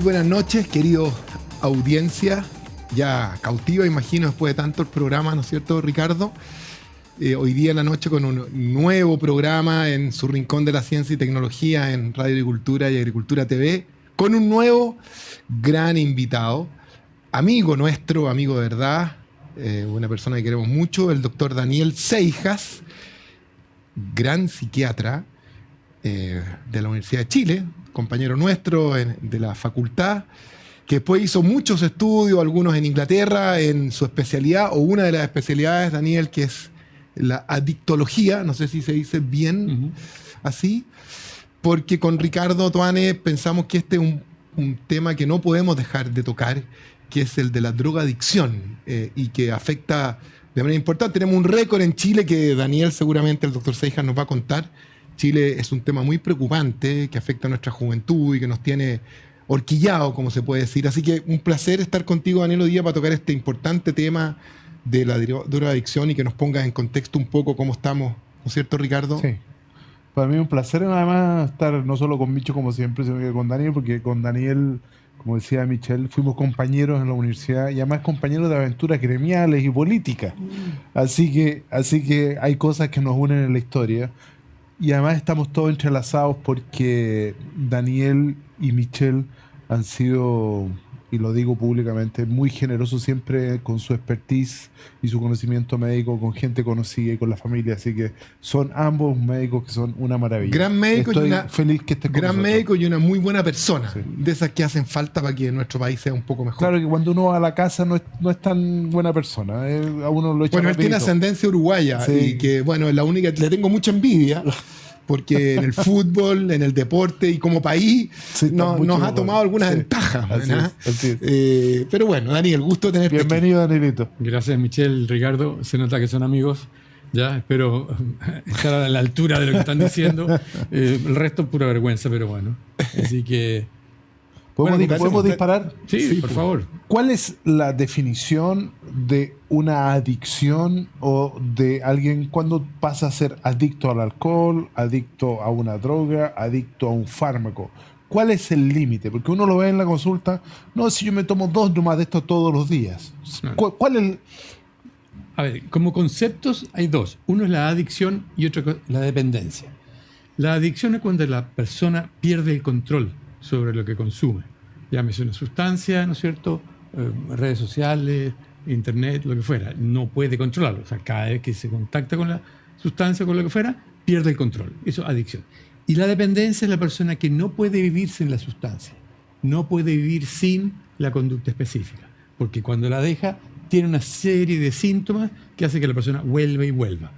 buenas noches, queridos audiencia, ya cautiva, imagino, después de tanto el programa, ¿no es cierto, Ricardo? Hoy día en la noche con un nuevo programa en su Rincón de la Ciencia y Tecnología en Radio Agricultura y Agricultura TV, con un nuevo gran invitado, amigo nuestro, amigo de verdad, una persona que queremos mucho, el doctor Daniel Seijas, gran psiquiatra de la Universidad de Chile, compañero nuestro de la facultad, que después hizo muchos estudios, algunos en Inglaterra, en su especialidad, o una de las especialidades, Daniel, que es la adictología, no sé si se dice bien así, porque con Ricardo Toane pensamos que este es un tema que no podemos dejar de tocar, que es el de la drogadicción, y que afecta de manera importante. Tenemos un récord en Chile que Daniel, seguramente el doctor Seijas nos va a contar. Chile es un tema muy preocupante que afecta a nuestra juventud y que nos tiene horquillado, como se puede decir. Así que un placer estar contigo, Daniel, hoy día para tocar este importante tema de la drogadicción y que nos pongas en contexto un poco cómo estamos, ¿no es cierto, Ricardo? Sí. Para mí es un placer además estar no solo con Micho como siempre, sino que con Daniel, porque con Daniel, como decía Michelle, fuimos compañeros en la universidad y además compañeros de aventuras gremiales y políticas. Así que hay cosas que nos unen en la historia. Y además estamos todos entrelazados porque Daniel y Michelle han sido, y lo digo públicamente, muy generosos siempre con su expertise y su conocimiento médico, con gente conocida y con la familia. Así que son ambos médicos que son una maravilla. Gran médico. Estoy y una, feliz que estés con gran nosotros. médico y una muy buena persona, Sí. de esas que hacen falta para que nuestro país sea un poco mejor. Claro que cuando uno va a la casa no es tan buena persona. A uno lo echa Bueno, él tiene rapidito. ascendencia uruguaya, Sí. y que, bueno, es la única, le tengo mucha envidia, porque en el fútbol, en el deporte y como país Sí, está mucho nos ha mejor. tomado algunas Sí. ventajas. Así ¿verdad? es, así es. Pero bueno, Daniel, gusto de tenerte aquí. Bienvenido, Danielito. Gracias, Michelle, Ricardo. Se nota que son amigos. Ya, espero estar a la altura de lo que están diciendo. El resto, pura vergüenza, pero bueno. Así que, ¿Podemos disparar? sí, por favor. ¿Cuál es la definición de una adicción o de alguien cuando pasa a ser adicto al alcohol, adicto a una droga, adicto a un fármaco? ¿Cuál es el límite? Porque uno lo ve en la consulta, no, si yo me tomo 2 nomás de esto todos los días. ¿Cuál es el...? A ver, como conceptos hay dos. Uno es la adicción y otro la dependencia. La adicción es cuando la persona pierde el control sobre lo que consume. Llámese una sustancia, ¿no es cierto? Redes sociales, internet, lo que fuera. No puede controlarlo. O sea, cada vez que se contacta con la sustancia, con lo que fuera, pierde el control. Eso es adicción. Y la dependencia es la persona que no puede vivir sin la sustancia. No puede vivir sin la conducta específica. Porque cuando la deja, tiene una serie de síntomas que hace que la persona vuelva y vuelva.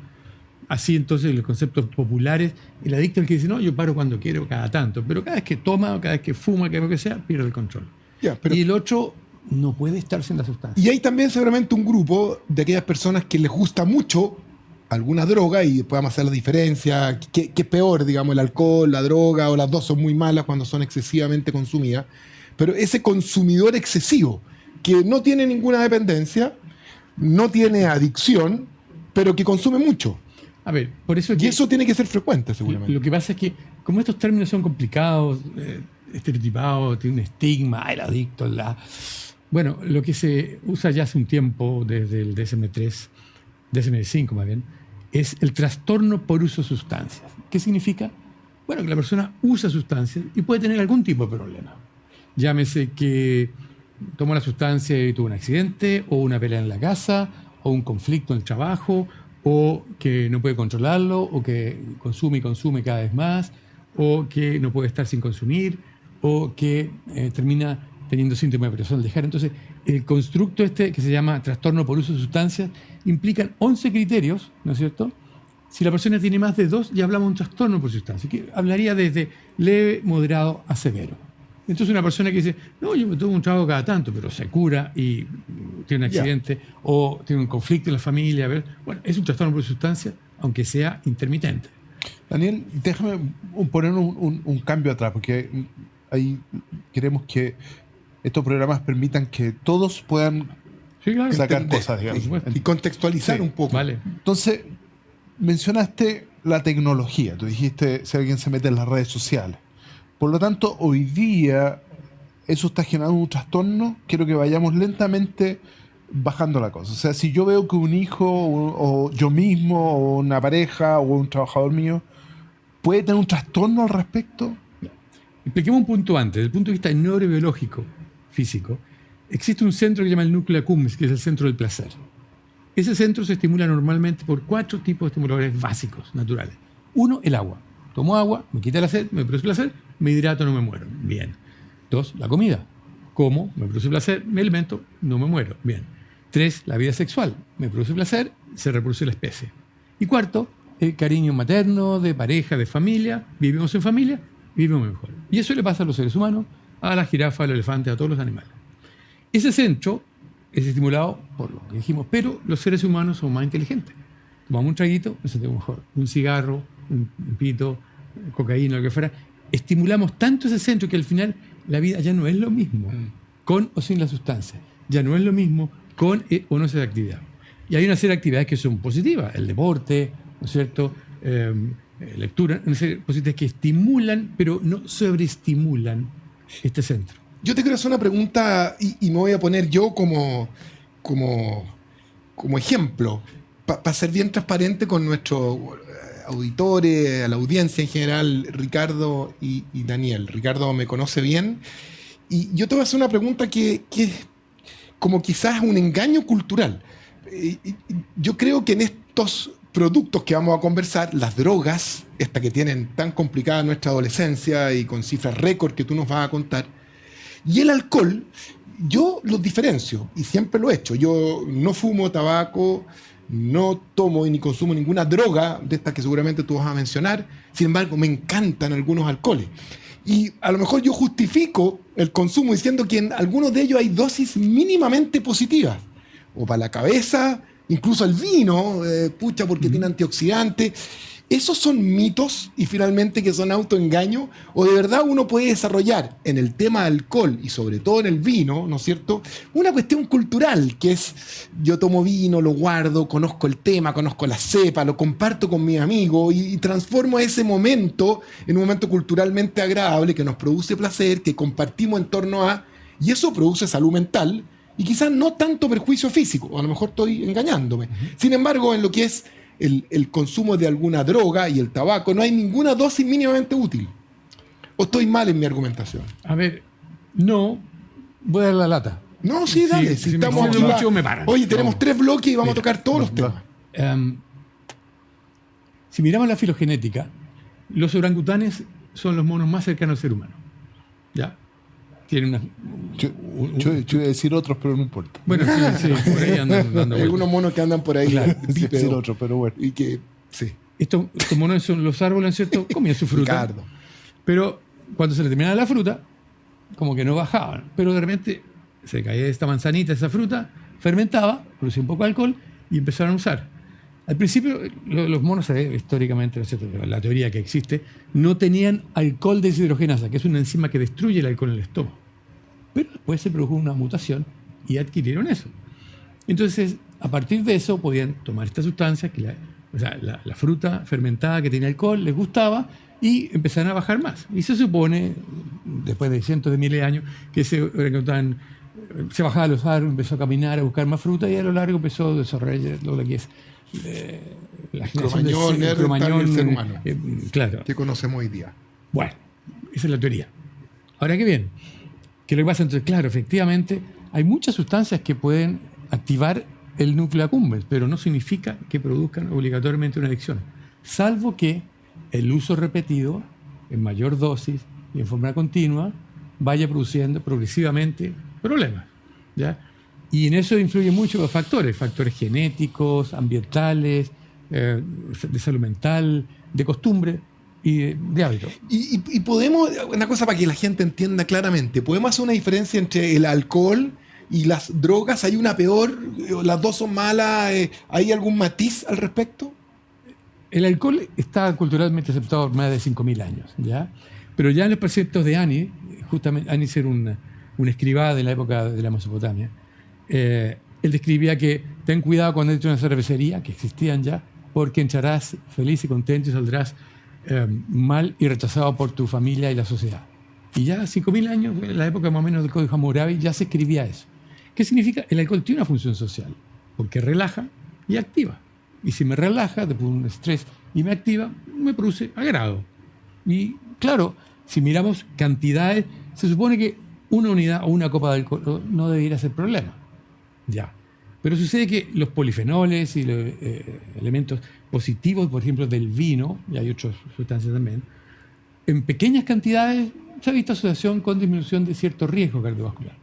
Así entonces los conceptos populares, el adicto es el que dice, no, yo paro cuando quiero, cada tanto, pero cada vez que toma o cada vez que fuma, cada vez que sea, pierde el control. Ya, pero, Y el otro no puede estar sin la sustancia. y hay también seguramente un grupo de aquellas personas que les gusta mucho alguna droga y podemos hacer la diferencia, qué es peor, digamos, el alcohol, la droga, o las dos son muy malas cuando son excesivamente consumidas, pero ese consumidor excesivo que no tiene ninguna dependencia, no tiene adicción, pero que consume mucho. A ver, por eso es Y que eso tiene que ser frecuente, seguramente. lo que pasa es que, como estos términos son complicados, estereotipados, tiene un estigma, el adicto, bueno, lo que se usa ya hace un tiempo, desde el DSM-3, DSM-5 más bien, es el trastorno por uso de sustancias. ¿Qué significa? Bueno, que la persona usa sustancias y puede tener algún tipo de problema. Llámese que tomó la sustancia y tuvo un accidente, o una pelea en la casa, o un conflicto en el trabajo, o que no puede controlarlo, o que consume y consume cada vez más, o que no puede estar sin consumir, o que termina teniendo síntomas de depresión al dejar. Entonces, el constructo este, que se llama trastorno por uso de sustancias, implican 11 criterios, ¿no es cierto? Si la persona tiene más de 2, ya hablamos de un trastorno por sustancias, que hablaría desde leve, moderado a severo. Entonces una persona que dice, no, yo me tomo un trago cada tanto, pero se cura y tiene un accidente o tiene un conflicto en la familia, bueno, es un trastorno por sustancia, aunque sea intermitente. Daniel, déjame poner un cambio atrás, porque ahí queremos que estos programas permitan que todos puedan Sí, claro. sacar Entender, cosas, digamos. por supuesto. Y contextualizar Sí, un poco. Vale. Entonces, mencionaste la tecnología. Tú dijiste si alguien se mete en las redes sociales. Por lo tanto, hoy día eso está generando un trastorno, quiero que vayamos lentamente bajando la cosa. O sea, si yo veo que un hijo o yo mismo o una pareja o un trabajador mío puede tener un trastorno al respecto. Expliquemos un punto antes. Desde el punto de vista neurobiológico, físico, existe un centro que se llama el núcleo accumbens, que es el centro del placer. Ese centro se estimula normalmente por 4 tipos de estimuladores básicos, naturales. 1, el agua. Tomo agua, me quita la sed, me produce placer, me hidrato, no me muero. Bien. 2, la comida. Como, me produce placer, me alimento, no me muero. Bien. 3, la vida sexual. Me produce placer, se reproduce la especie. Y 4, el cariño materno, de pareja, de familia. Vivimos en familia, vivimos mejor. Y eso le pasa a los seres humanos, a la jirafa, al elefante, a todos los animales. Ese centro es estimulado por lo que dijimos, pero los seres humanos son más inteligentes. Tomamos un traguito, nos sentimos mejor. Un cigarro, un pito, cocaína, lo que fuera. Estimulamos tanto ese centro que al final la vida ya no es lo mismo, con o sin la sustancia. Ya no es lo mismo con o no esa actividad. Y hay una serie de actividades que son positivas. El deporte, ¿no es cierto? Lectura, una serie de positivas que estimulan, pero no sobreestimulan este centro. Yo te quiero hacer una pregunta y me voy a poner yo como ejemplo, para ser bien transparente con nuestros auditores, a la audiencia en general, Ricardo y Daniel. Ricardo me conoce bien y yo te voy a hacer una pregunta que es como quizás un engaño cultural. Yo creo que en estos productos que vamos a conversar, las drogas, estas que tienen tan complicada nuestra adolescencia y con cifras récord que tú nos vas a contar, y el alcohol, yo los diferencio y siempre lo he hecho. Yo no fumo tabaco, no tomo ni consumo ninguna droga de estas que seguramente tú vas a mencionar. Sin embargo, me encantan algunos alcoholes. Y a lo mejor yo justifico el consumo diciendo que en algunos de ellos hay dosis mínimamente positivas. O para la cabeza, incluso el vino, porque tiene antioxidantes. ¿Esos son mitos y finalmente que son autoengaños? ¿O de verdad uno puede desarrollar en el tema del alcohol y sobre todo en el vino, ¿no es cierto?, una cuestión cultural que es: yo tomo vino, lo guardo, conozco el tema, conozco la cepa, lo comparto con mis amigos y transformo ese momento en un momento culturalmente agradable que nos produce placer, que compartimos en torno a, y eso produce salud mental y quizás no tanto perjuicio físico, o a lo mejor estoy engañándome. Sin embargo, en lo que es el consumo de alguna droga y el tabaco, no hay ninguna dosis mínimamente útil. ¿O estoy mal en mi argumentación? A ver, no, voy a dar la lata. No, sí, dale. Si estamos aquí, mucho, me paran. Oye, tenemos 3 bloques y vamos a tocar todos los temas. Si miramos la filogenética, los orangutanes son los monos más cercanos al ser humano. ¿Ya? Tienen una... Yo iba a decir otros, pero no importa. Bueno, sí, por ahí andan dando Hay algunos monos que andan por ahí. Claro, decir otros, pero bueno. Y que, sí. Estos monos son los árboles, ¿no es cierto? Comían su fruta. Ricardo. Pero cuando se le terminaba la fruta, como que no bajaban. Pero de repente se caía esta manzanita, esa fruta, fermentaba, producía un poco de alcohol y empezaron a usar. Al principio, los monos, históricamente, ¿no es cierto?, la teoría que existe, no tenían alcohol deshidrogenasa, que es una enzima que destruye el alcohol en el estómago. Pero después se produjo una mutación y adquirieron eso. Entonces, a partir de eso, podían tomar esta sustancia, que la fruta fermentada que tenía alcohol les gustaba, y empezaron a bajar más. Y se supone, después de cientos de miles de años, que ese orangután se bajaba a los árboles, empezó a caminar, a buscar más fruta, y a lo largo empezó a desarrollar lo que es la generación del cromañón, ser humano, claro, que conocemos hoy día. Bueno, esa es la teoría. Ahora, qué bien. ¿Qué es lo que pasa? Entonces, claro, efectivamente, hay muchas sustancias que pueden activar el núcleo accumbens, pero no significa que produzcan obligatoriamente una adicción, salvo que el uso repetido, en mayor dosis y en forma continua, vaya produciendo progresivamente problemas, ¿ya? Y en eso influyen muchos factores genéticos, ambientales, de salud mental, de costumbre y de hábito. Y podemos, una cosa para que la gente entienda claramente, ¿podemos hacer una diferencia entre el alcohol y las drogas? ¿Hay una peor? ¿Las dos son malas? ¿Hay algún matiz al respecto? El alcohol está culturalmente aceptado por más de 5.000 años, ¿ya? Pero ya en los preceptos de Ani, justamente Ani era un escribá de la época de la Mesopotamia, él describía que ten cuidado cuando entres a una cervecería, que existían ya, porque entrarás feliz y contento y saldrás mal y rechazado por tu familia y la sociedad. Y ya 5.000 años, en la época más o menos del Código Hammurabi, ya se escribía eso. ¿Qué significa? El alcohol tiene una función social, porque relaja y activa. Y si me relaja, después de un estrés, y me activa, me produce agrado. Y claro, si miramos cantidades, se supone que una unidad o una copa de alcohol no debería ser problema. Ya. Pero sucede que los polifenoles y los elementos positivos, por ejemplo, del vino, y hay otras sustancias también, en pequeñas cantidades se ha visto asociación con disminución de cierto riesgo cardiovascular.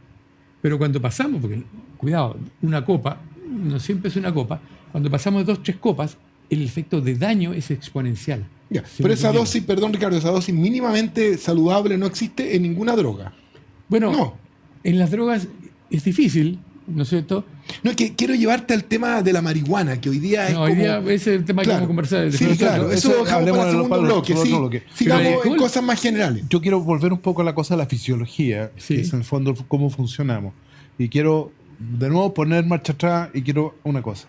Pero cuando pasamos, porque cuidado, una copa, no siempre es una copa, cuando pasamos de 2-3 copas, el efecto de daño es exponencial. Ya, pero esa dosis, perdón Ricardo, esa dosis mínimamente saludable no existe en ninguna droga. Bueno, No. En las drogas es difícil, ¿no es cierto? No, es que quiero llevarte al tema de la marihuana, que hoy día es No, hoy día ese es el tema que vamos a conversar. Sí, claro, eso dejamos hablemos para el segundo bloque. Sí. bloque. Sigamos en cosas más generales. Yo quiero volver un poco a la cosa de la fisiología, Sí. que es en el fondo cómo funcionamos. Y quiero de nuevo poner marcha atrás y quiero una cosa.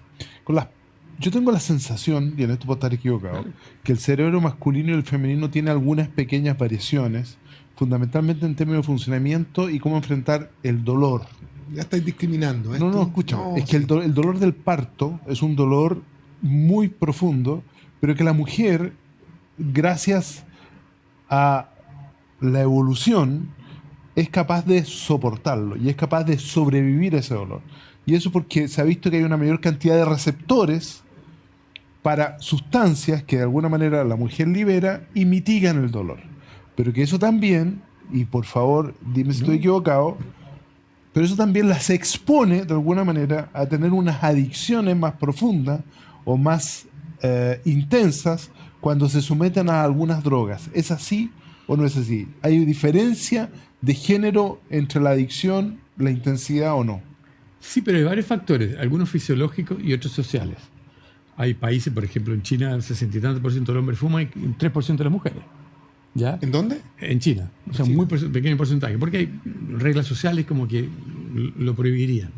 Yo tengo la sensación, y en esto puedo estar equivocado, que el cerebro masculino y el femenino tiene algunas pequeñas variaciones, fundamentalmente en términos de funcionamiento y cómo enfrentar el dolor. Ya estáis discriminando. No, escucha. No, es que el dolor del parto es un dolor muy profundo, pero que la mujer, gracias a la evolución, es capaz de soportarlo y es capaz de sobrevivir a ese dolor. Y eso porque se ha visto que hay una mayor cantidad de receptores para sustancias que de alguna manera la mujer libera y mitigan el dolor. Pero que eso también, y por favor dime si estoy equivocado, pero eso también las expone de alguna manera a tener unas adicciones más profundas o más intensas cuando se someten a algunas drogas. ¿Es así o no es así? ¿Hay diferencia de género entre la adicción, la intensidad o no? Sí, pero hay varios factores, algunos fisiológicos y otros sociales. Hay países, por ejemplo, en China el 60 y tanto % del hombre fuma y un 3% de las mujeres. ¿Ya? ¿En dónde? En China. O sea, un muy pequeño porcentaje, porque hay reglas sociales como que lo prohibirían.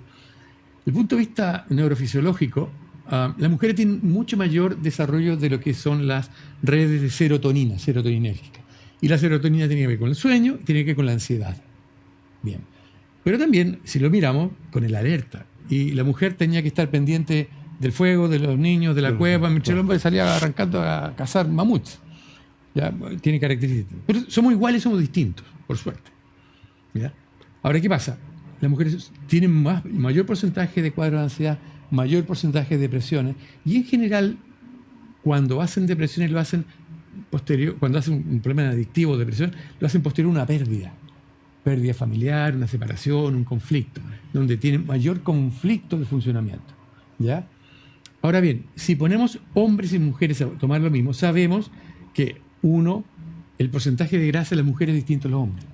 Desde el punto de vista neurofisiológico, las mujeres tienen mucho mayor desarrollo de lo que son las redes de serotonina, serotoninérgica. Y la serotonina tiene que ver con el sueño y tiene que ver con la ansiedad. Bien. Pero también, si lo miramos, con el alerta. Y la mujer tenía que estar pendiente del fuego, de los niños, de la cueva, mientras el hombre salía arrancando a cazar mamuts. ¿Ya? Tiene características. Pero somos iguales, somos distintos, por suerte. ¿Ya? Ahora, ¿qué pasa? Las mujeres tienen mayor porcentaje de cuadros de ansiedad, mayor porcentaje de depresiones, y en general, cuando hacen depresiones, lo hacen posterior, cuando hacen un problema adictivo o depresión, lo hacen posterior a una pérdida familiar, una separación, un conflicto, donde tienen mayor conflicto de funcionamiento. ¿Ya? Ahora bien, si ponemos hombres y mujeres a tomar lo mismo, sabemos que el porcentaje de grasa de las mujeres es distinto a los hombres.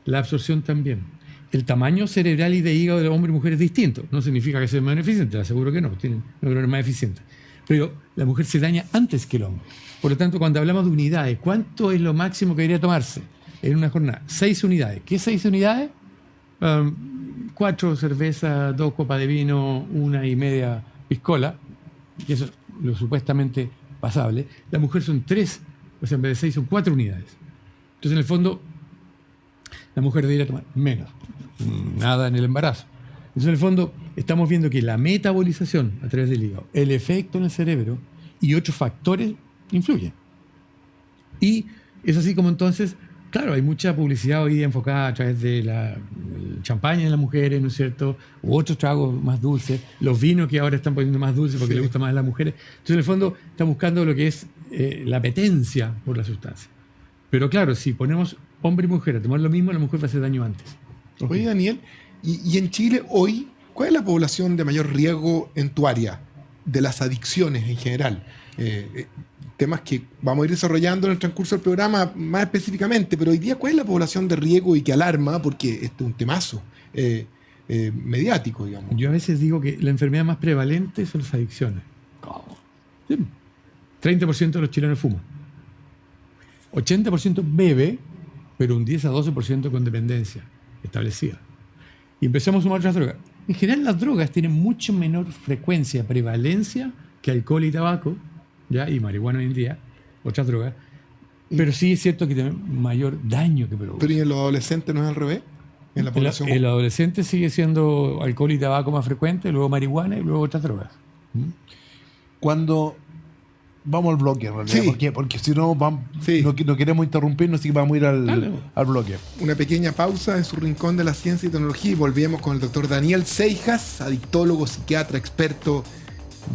La absorción también. El tamaño cerebral y de hígado de los hombres y mujeres es distinto. No significa que sean más eficientes, te aseguro que no, tienen neuronas más eficientes. Pero la mujer se daña antes que el hombre. Por lo tanto, cuando hablamos de unidades, ¿cuánto es lo máximo que debería tomarse en una jornada? 6 unidades. ¿Qué 6 unidades? 4 cervezas, 2 copas de vino, 1,5 piscola, y eso es lo supuestamente pasable. La mujer son 3, o sea, en vez de 6 son 4 unidades. Entonces, en el fondo, la mujer debería tomar menos, nada en el embarazo. Entonces, en el fondo, estamos viendo que la metabolización a través del hígado, el efecto en el cerebro y otros factores influyen. Y es así como entonces, claro, hay mucha publicidad hoy día enfocada a través de la champaña en las mujeres, ¿no es cierto? U otros tragos más dulces, los vinos que ahora están poniendo más dulces porque les gusta más a las mujeres. Entonces, en el fondo, están buscando lo que es la apetencia por la sustancia. Pero claro, si ponemos hombre y mujer a tomar lo mismo, la mujer va a hacer daño antes. Oye, Daniel, y en Chile hoy, ¿cuál es la población de mayor riesgo en tu área de las adicciones en general? Temas que vamos a ir desarrollando en el transcurso del programa más específicamente, pero hoy día, ¿cuál es la población de riesgo y que alarma? Porque este es un temazo mediático, digamos. Yo a veces digo que la enfermedad más prevalente son las adicciones. ¿Cómo? Sí. 30% de los chilenos fuman. 80% bebe, pero un 10 a 12% con dependencia establecida. Y empezamos a sumar otras drogas. En general, las drogas tienen mucho menor frecuencia, prevalencia que alcohol y tabaco, ¿ya? Y marihuana hoy en día, otras drogas, Pero sí es cierto que tiene mayor daño que produce. Pero ¿y en los adolescentes no es al revés? En la población. El adolescente sigue siendo alcohol y tabaco más frecuente, luego marihuana y luego otras drogas. Cuando vamos al bloque, en realidad, Sí. porque si no, Sí. no queremos interrumpirnos, así que vamos a ir Dale. al bloque. Una pequeña pausa en su rincón de la ciencia y tecnología y volvemos con el doctor Daniel Seijas, adictólogo, psiquiatra, experto,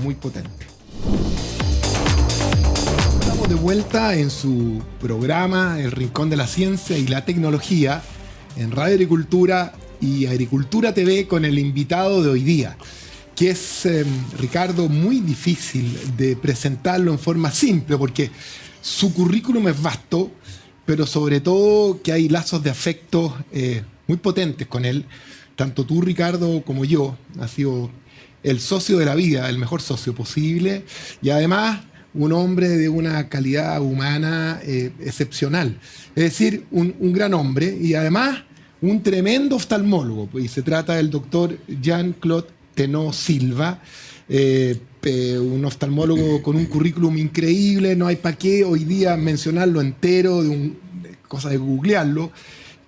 muy potente. Estamos de vuelta en su programa El Rincón de la Ciencia y la Tecnología en Radio Agricultura y Agricultura TV con el invitado de hoy día, que es, Ricardo, muy difícil de presentarlo en forma simple porque su currículum es vasto, pero sobre todo que hay lazos de afecto muy potentes con él. Tanto tú, Ricardo, como yo, has sido el socio de la vida, el mejor socio posible, y además un hombre de una calidad humana excepcional. Es decir, un gran hombre y además un tremendo oftalmólogo. Y se trata del doctor Jean-Claude Thenot Silva, un oftalmólogo con un currículum increíble, no hay para qué hoy día mencionarlo entero, cosa de googlearlo,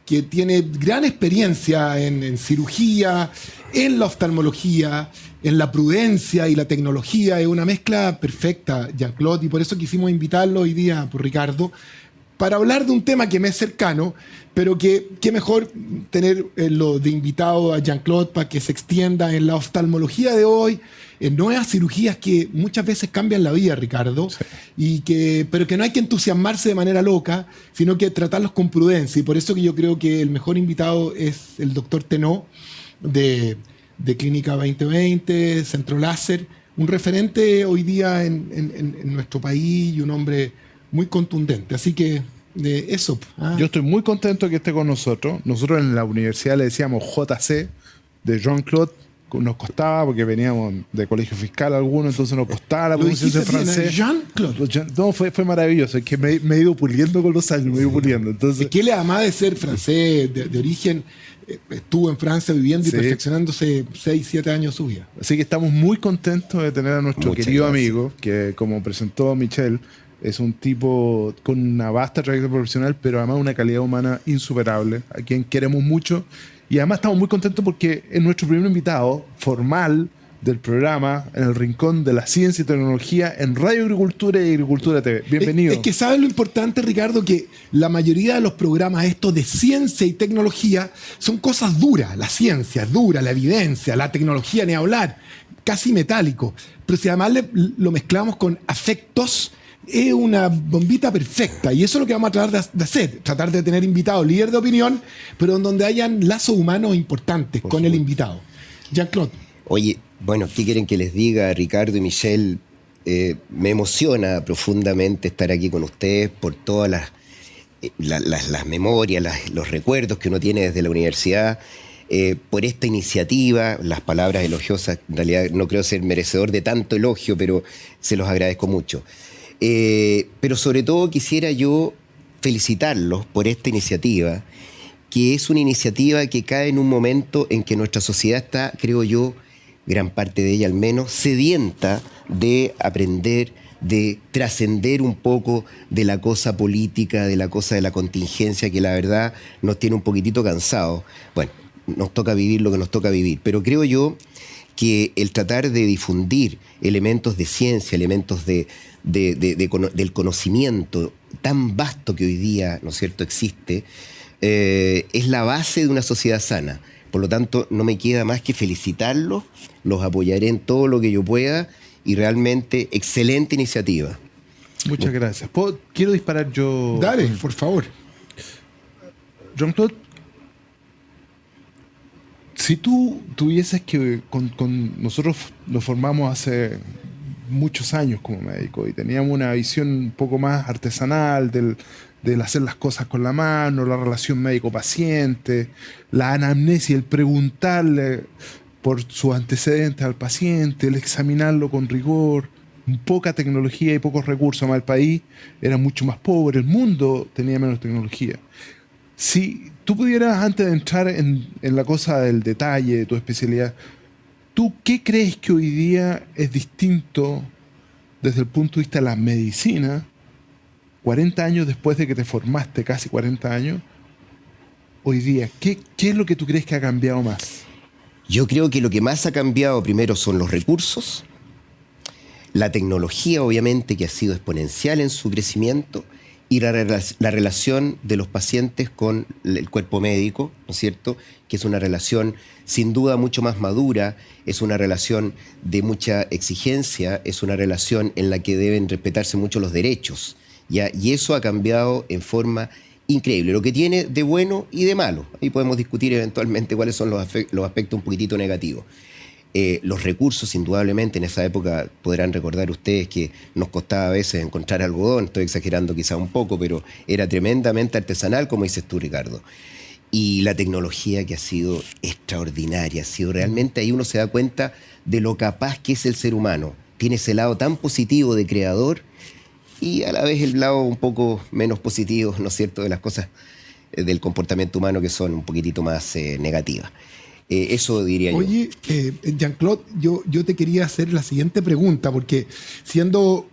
que tiene gran experiencia en cirugía, en la oftalmología, en la prudencia y la tecnología. Es una mezcla perfecta, Jean-Claude, y por eso quisimos invitarlo hoy día, por Ricardo, para hablar de un tema que me es cercano, pero que mejor tener lo de invitado a Jean-Claude para que se extienda en la oftalmología de hoy, en nuevas cirugías que muchas veces cambian la vida, Ricardo, sí. Pero que no hay que entusiasmarse de manera loca, sino que tratarlos con prudencia. Y por eso que yo creo que el mejor invitado es el doctor Thenot de Clínica 2020, Centro Láser, un referente hoy día en nuestro país y un hombre muy contundente. Así que eso. Yo estoy muy contento que esté con nosotros. Nosotros en la universidad le decíamos JC de Jean-Claude. Nos costaba porque veníamos de colegio fiscal alguno, entonces nos costaba la pronunciación francés. Jean-Claude. No, fue maravilloso. Es que me he ido puliendo con los años, me he ido puliendo. Entonces, es que él, además de ser francés de origen, estuvo en Francia viviendo y perfeccionándose 6, 7 años su vida. Así que estamos muy contentos de tener a nuestro querido amigo, que como presentó Michelle, es un tipo con una vasta trayectoria profesional, pero además una calidad humana insuperable, a quien queremos mucho. Y además estamos muy contentos porque es nuestro primer invitado formal del programa en el Rincón de la Ciencia y Tecnología en Radio Agricultura y Agricultura TV. Bienvenido. Es que sabes lo importante, Ricardo, que la mayoría de los programas estos de ciencia y tecnología son cosas duras. La ciencia es dura, la evidencia, la tecnología, ni hablar, casi metálico. Pero si además lo mezclamos con afectos, es una bombita perfecta, y eso es lo que vamos a tratar de hacer, tratar de tener invitados líderes de opinión, pero en donde hayan lazos humanos importantes con el invitado. Jean-Claude. Oye, bueno, ¿qué quieren que les diga, Ricardo y Michelle? Me emociona profundamente estar aquí con ustedes por todas las memorias, los recuerdos que uno tiene desde la universidad, por esta iniciativa, las palabras elogiosas. En realidad no creo ser merecedor de tanto elogio, pero se los agradezco mucho. Pero sobre todo quisiera yo felicitarlos por esta iniciativa, que es una iniciativa que cae en un momento en que nuestra sociedad está, creo yo, gran parte de ella al menos, sedienta de aprender, de trascender un poco de la cosa política, de la cosa de la contingencia, que la verdad nos tiene un poquitito cansados. Bueno, nos toca vivir lo que nos toca vivir, pero creo yo que el tratar de difundir elementos de ciencia, elementos del conocimiento tan vasto que hoy día, ¿no es cierto?, existe, es la base de una sociedad sana. Por lo tanto, no me queda más que felicitarlos, los apoyaré en todo lo que yo pueda y realmente excelente iniciativa. Muchas gracias. Quiero disparar yo. Dale, por favor. Jean-Claude, si tú tuvieses que... nosotros nos formamos hace muchos años como médicos y teníamos una visión un poco más artesanal del hacer las cosas con la mano, la relación médico-paciente, la anamnesia, el preguntarle por sus antecedentes al paciente, el examinarlo con rigor, poca tecnología y pocos recursos. Además, el país era mucho más pobre, el mundo tenía menos tecnología. Si tú pudieras, antes de entrar en la cosa del detalle de tu especialidad, ¿tú qué crees que hoy día es distinto desde el punto de vista de la medicina 40 años después de que te formaste, casi 40 años, hoy día, ¿qué es lo que tú crees que ha cambiado más? Yo creo que lo que más ha cambiado primero son los recursos, la tecnología obviamente que ha sido exponencial en su crecimiento y la relación de los pacientes con el cuerpo médico, ¿no es cierto?, que es una relación sin duda mucho más madura, es una relación de mucha exigencia, es una relación en la que deben respetarse mucho los derechos, ¿ya? Y eso ha cambiado en forma increíble, lo que tiene de bueno y de malo. Ahí podemos discutir eventualmente cuáles son los aspectos un poquitito negativos. Los recursos, indudablemente, en esa época podrán recordar ustedes que nos costaba a veces encontrar algodón, estoy exagerando quizá un poco, pero era tremendamente artesanal, como dices tú, Ricardo. Y la tecnología que ha sido extraordinaria, ha sido realmente, ahí uno se da cuenta de lo capaz que es el ser humano. Tiene ese lado tan positivo de creador y a la vez el lado un poco menos positivo, ¿no es cierto?, de las cosas del comportamiento humano que son un poquitito más negativas. Eso diría yo. Oye, Jean-Claude, yo te quería hacer la siguiente pregunta, porque siendo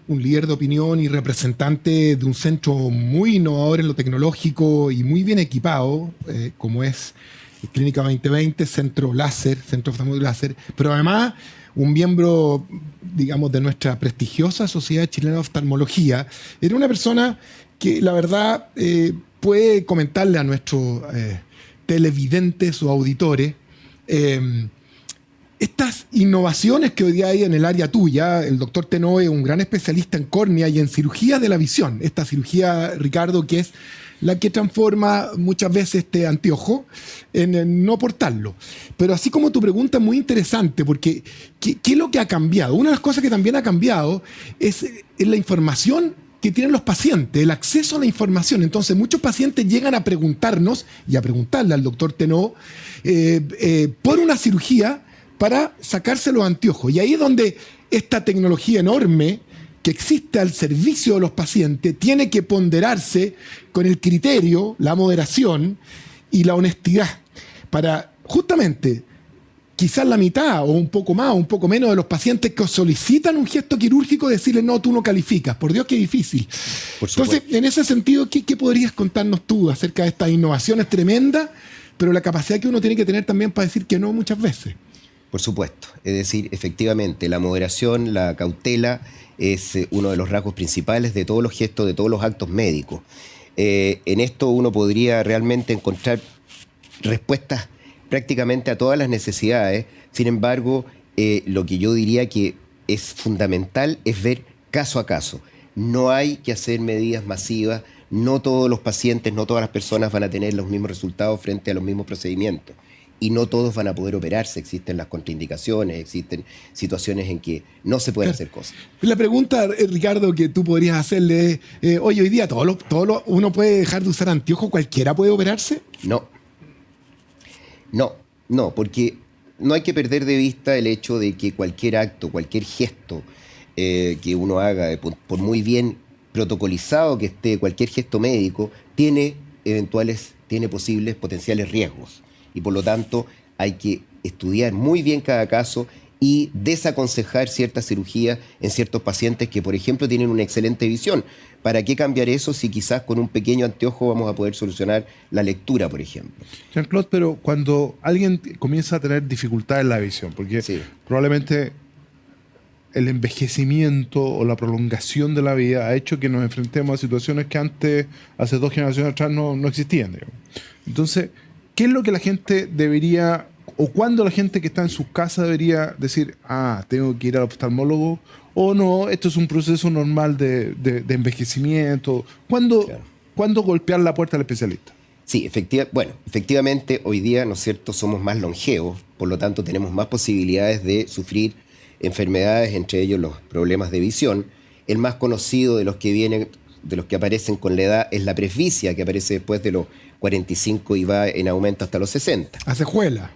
un líder de opinión y representante de un centro muy innovador en lo tecnológico y muy bien equipado, como es Clínica 2020, Centro Láser, Centro Oftalmológico Láser, pero además un miembro, digamos, de nuestra prestigiosa Sociedad Chilena de Oftalmología, era una persona que, la verdad, puede comentarle a nuestros televidentes o auditores estas innovaciones que hoy día hay en el área tuya. El doctor Tenoe es un gran especialista en córnea y en cirugía de la visión. Esta cirugía, Ricardo, que es la que transforma muchas veces este anteojo en no portarlo. Pero así como tu pregunta es muy interesante, porque ¿qué es lo que ha cambiado? Una de las cosas que también ha cambiado es la información que tienen los pacientes, el acceso a la información. Entonces, muchos pacientes llegan a preguntarnos y a preguntarle al doctor Tenoe por una cirugía para sacarse los anteojos. Y ahí es donde esta tecnología enorme que existe al servicio de los pacientes tiene que ponderarse con el criterio, la moderación y la honestidad para justamente quizás la mitad o un poco más o un poco menos de los pacientes que solicitan un gesto quirúrgico decirles no, tú no calificas. Por Dios, qué difícil. Entonces, en ese sentido, ¿qué podrías contarnos tú acerca de estas innovaciones tremendas, pero la capacidad que uno tiene que tener también para decir que no muchas veces? Por supuesto. Es decir, efectivamente, la moderación, la cautela es uno de los rasgos principales de todos los gestos, de todos los actos médicos. En esto uno podría realmente encontrar respuestas prácticamente a todas las necesidades. Sin embargo, lo que yo diría que es fundamental es ver caso a caso. No hay que hacer medidas masivas, no todos los pacientes, no todas las personas van a tener los mismos resultados frente a los mismos procedimientos. Y no todos van a poder operarse, existen las contraindicaciones, existen situaciones en que no se pueden hacer cosas. La pregunta, Ricardo, que tú podrías hacerle es, oye, hoy día uno puede dejar de usar anteojos, ¿cualquiera puede operarse? No, porque no hay que perder de vista el hecho de que cualquier acto, cualquier gesto que uno haga, por muy bien protocolizado que esté, cualquier gesto médico, tiene posibles potenciales riesgos. Y por lo tanto hay que estudiar muy bien cada caso y desaconsejar ciertas cirugías en ciertos pacientes que, por ejemplo, tienen una excelente visión. ¿Para qué cambiar eso si quizás con un pequeño anteojo vamos a poder solucionar la lectura, por ejemplo? Jean-Claude, pero cuando alguien comienza a tener dificultades en la visión, porque sí, probablemente el envejecimiento o la prolongación de la vida ha hecho que nos enfrentemos a situaciones que antes, hace 2 generaciones atrás, no existían, digamos. Entonces, ¿qué es lo que la gente debería, o cuándo la gente que está en su casa debería decir, tengo que ir al oftalmólogo, o no, esto es un proceso normal de envejecimiento? ¿Cuándo golpear la puerta al especialista? Sí, efectivamente hoy día, ¿no es cierto?, somos más longevos, por lo tanto tenemos más posibilidades de sufrir enfermedades, entre ellos los problemas de visión. El más conocido de los que aparecen con la edad es la presbicia, que aparece después de los 45 y va en aumento hasta los 60. La secuela,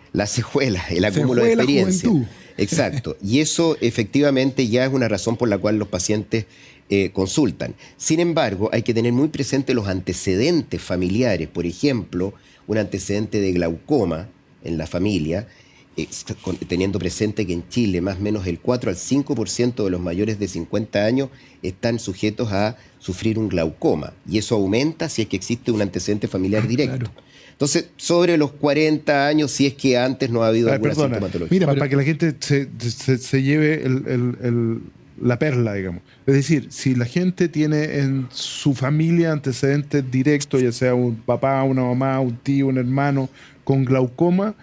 el acúmulo de experiencia. Juventud. Exacto. Y eso efectivamente ya es una razón por la cual los pacientes consultan. Sin embargo, hay que tener muy presente los antecedentes familiares. Por ejemplo, un antecedente de glaucoma en la familia teniendo presente que en Chile más o menos el 4 al 5% de los mayores de 50 años están sujetos a sufrir un glaucoma, y eso aumenta si es que existe un antecedente familiar directo. Claro. Entonces, sobre los 40 años, si es que antes no ha habido alguna sintomatología. Mira, para que la gente se lleve la perla, digamos. Es decir, si la gente tiene en su familia antecedentes directos, ya sea un papá, una mamá, un tío, un hermano con glaucoma,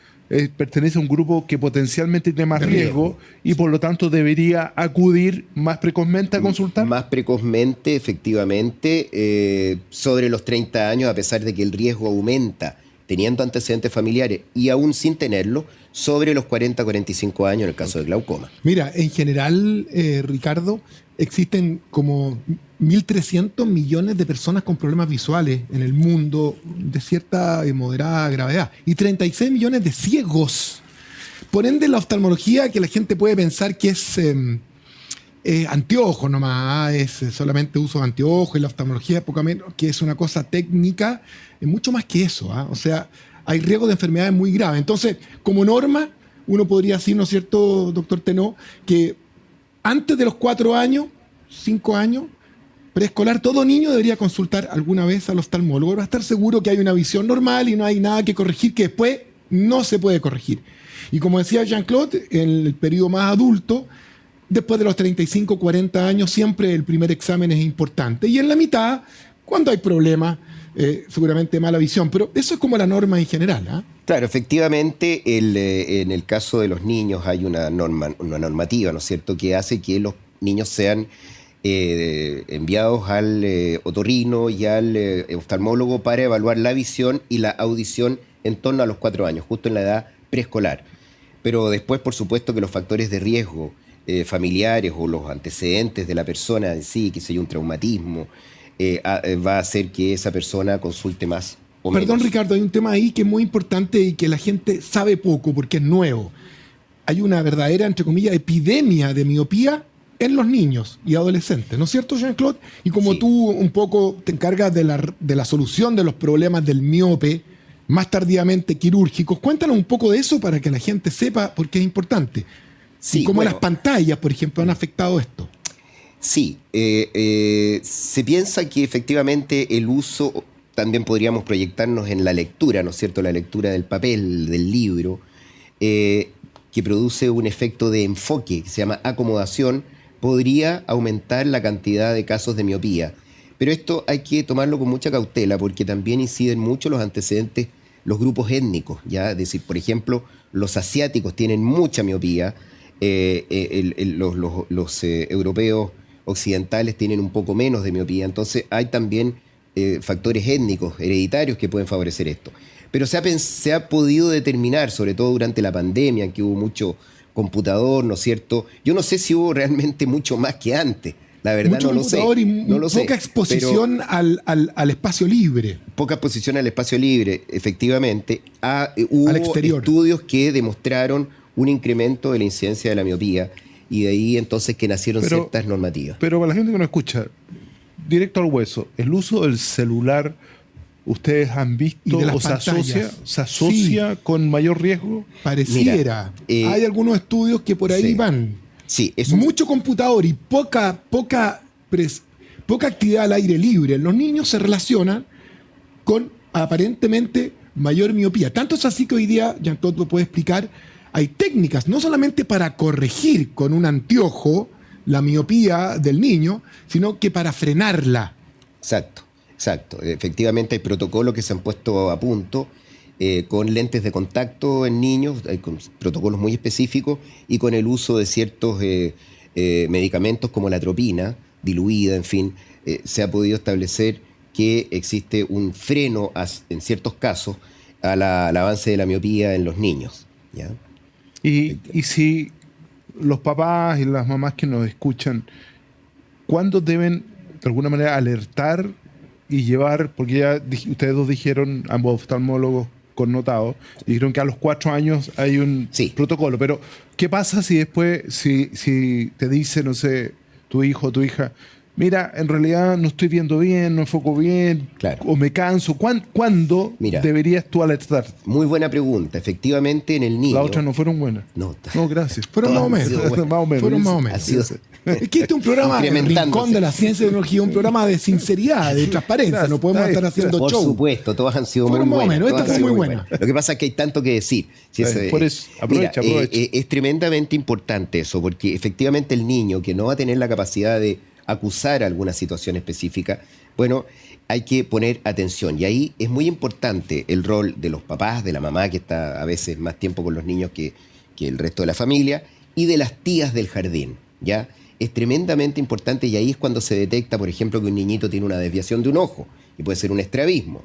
pertenece a un grupo que potencialmente tiene más riesgo y por lo tanto debería acudir más precozmente a consultar. Más precozmente, efectivamente, sobre los 30 años, a pesar de que el riesgo aumenta teniendo antecedentes familiares y aún sin tenerlo, sobre los 40-45 años en el caso del glaucoma. Mira, en general, Ricardo, existen como 1.300 millones de personas con problemas visuales en el mundo de cierta y moderada gravedad y 36 millones de ciegos. Por ende, la oftalmología, que la gente puede pensar que es anteojos nomás, es solamente uso de anteojos, y la oftalmología poco menos, que es una cosa técnica, es mucho más que eso, ¿ah? O sea, hay riesgo de enfermedades muy graves. Entonces, como norma, uno podría decir, ¿no es cierto, doctor Tenó, que antes de los 4 años, 5 años, preescolar, todo niño debería consultar alguna vez al oftalmólogo para estar seguro que hay una visión normal y no hay nada que corregir, que después no se puede corregir. Y como decía Jean-Claude, en el periodo más adulto, después de los 35, 40 años, siempre el primer examen es importante. Y en la mitad, cuando hay problemas, seguramente mala visión. Pero eso es como la norma en general, ¿ah? Claro, efectivamente, en el caso de los niños hay una normativa, ¿no es cierto?, que hace que los niños sean enviados al otorrino y al oftalmólogo para evaluar la visión y la audición en torno a los 4 años, justo en la edad preescolar. Pero después, por supuesto, que los factores de riesgo familiares o los antecedentes de la persona en sí, que sea un traumatismo, va a hacer que esa persona consulte más o menos. Perdón, Ricardo, hay un tema ahí que es muy importante y que la gente sabe poco porque es nuevo. Hay una verdadera, entre comillas, epidemia de miopía en los niños y adolescentes, ¿no es cierto, Jean-Claude? Y como Sí. tú un poco te encargas de la solución de los problemas del miope, más tardíamente quirúrgicos, cuéntanos un poco de eso para que la gente sepa por qué es importante. Sí, y cómo bueno, las pantallas, por ejemplo, han afectado esto. Sí, se piensa que efectivamente el uso, también podríamos proyectarnos en la lectura, ¿no es cierto?, la lectura del papel, del libro, que produce un efecto de enfoque que se llama acomodación, podría aumentar la cantidad de casos de miopía. Pero esto hay que tomarlo con mucha cautela porque también inciden mucho los antecedentes, los grupos étnicos, ¿ya? Es decir, por ejemplo, los asiáticos tienen mucha miopía, los europeos occidentales tienen un poco menos de miopía, entonces hay también factores étnicos, hereditarios que pueden favorecer esto. Pero se ha podido determinar, sobre todo durante la pandemia, en que hubo mucho computador, ¿no es cierto? Yo no sé si hubo realmente mucho más que antes, la verdad Mucho no lo sé. computador y No lo sé, poca exposición al espacio libre. poca exposición al espacio libre, efectivamente. Hubo Al exterior. estudios que demostraron un incremento de la incidencia de la miopía y de ahí entonces que nacieron ciertas normativas. Pero para la gente que no escucha, directo al hueso, el uso del celular, ¿ustedes han Y visto de las o se pantallas. asocia con mayor riesgo? Pareciera. Mira, Hay algunos estudios que por ahí sí. van. Sí, es Mucho computador y poca actividad al aire libre. Los niños se relacionan con aparentemente mayor miopía. Tanto es así que hoy día, Jean-Claude lo puede explicar, hay técnicas no solamente para corregir con un anteojo la miopía del niño, sino que para frenarla. Exacto, exacto. Efectivamente hay protocolos que se han puesto a punto con lentes de contacto en niños, con protocolos muy específicos y con el uso de ciertos medicamentos como la atropina diluida, en fin, se ha podido establecer que existe un freno en ciertos casos al avance de la miopía en los niños, ¿ya? Y si los papás y las mamás que nos escuchan, ¿cuándo deben de alguna manera alertar y llevar? Porque ya ustedes dos dijeron, ambos oftalmólogos connotados, dijeron que a los 4 años hay un protocolo, pero ¿qué pasa si después, si te dice, no sé, tu hijo o tu hija, mira, en realidad no estoy viendo bien, no enfoco bien, Claro. o me canso. ¿Cuándo Mira. deberías tú alertar? Muy buena pregunta. Efectivamente, en el niño... Las otras no fueron buenas. No, No, gracias. Fueron más o Todas han menos. sido buenas. Más o menos. Fueron más o menos. ha sido- Es que este es un programa de Incrementándose. rincón de la ciencia y tecnología, un programa de sinceridad, de transparencia. No podemos Está bien, estar haciendo Por show. supuesto, todas han sido Fueron muy más o buenas. menos, todas esta han fue sido muy buena. Lo que pasa es que hay tanto que decir. Sí, Está bien, por eso, aprovecha. Es tremendamente importante eso, porque efectivamente el niño que no va a tener la capacidad de acusar alguna situación específica, bueno, hay que poner atención. Y ahí es muy importante el rol de los papás, de la mamá, que está a veces más tiempo con los niños que el resto de la familia, y de las tías del jardín, ¿ya? Es tremendamente importante, y ahí es cuando se detecta, por ejemplo, que un niñito tiene una desviación de un ojo, y puede ser un estrabismo,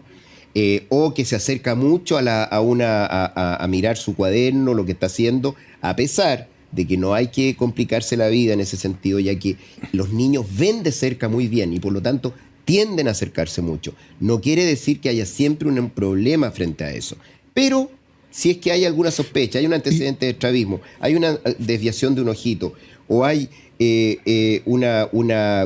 o que se acerca mucho a mirar su cuaderno, lo que está haciendo, a pesar de que no hay que complicarse la vida en ese sentido, ya que los niños ven de cerca muy bien y por lo tanto tienden a acercarse mucho. No quiere decir que haya siempre un problema frente a eso, pero si es que hay alguna sospecha, hay un antecedente de estrabismo, hay una desviación de un ojito, o hay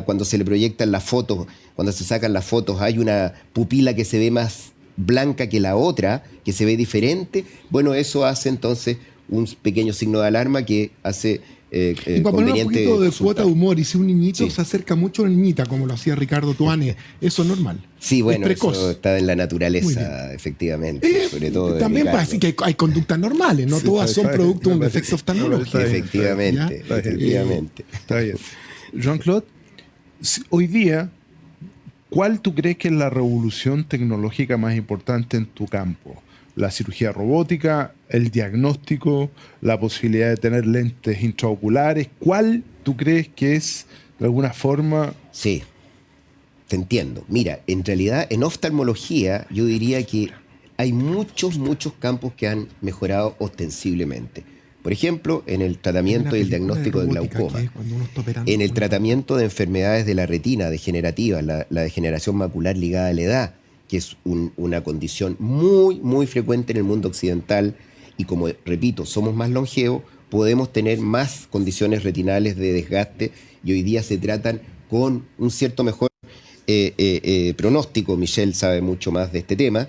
cuando se le proyectan las fotos, cuando se sacan las fotos, hay una pupila que se ve más blanca que la otra, que se ve diferente, bueno, eso hace entonces un pequeño signo de alarma que hace Y para poner un conveniente poquito de consultar. cuota de humor, y si un niñito Sí. se acerca mucho a una niñita, como lo hacía Ricardo Tuane, eso es normal. Sí, bueno, es precoz. eso está en la Muy naturaleza, efectivamente, sobre todo de también para Ricardo. decir que hay conductas normales, no Sí, todas está son bien, producto de un me parece. defecto oftalmológico. Está bien. Efectivamente, ¿Ya? Está bien. efectivamente. Está bien. Jean-Claude, hoy día, ¿cuál tú crees que es la revolución tecnológica más importante en tu campo? ¿La cirugía robótica, el diagnóstico, la posibilidad de tener lentes intraoculares? ¿Cuál tú crees que es, de alguna forma... Sí, te entiendo. Mira, en realidad en oftalmología yo diría que hay muchos campos que han mejorado ostensiblemente. Por ejemplo, en el tratamiento y el diagnóstico de glaucoma, en el tratamiento de enfermedades de la retina degenerativa, la degeneración macular ligada a la edad, que es una condición muy frecuente en el mundo occidental, y como repito, somos más longevos, podemos tener más condiciones retinales de desgaste, y hoy día se tratan con un cierto mejor pronóstico. Michelle sabe mucho más de este tema,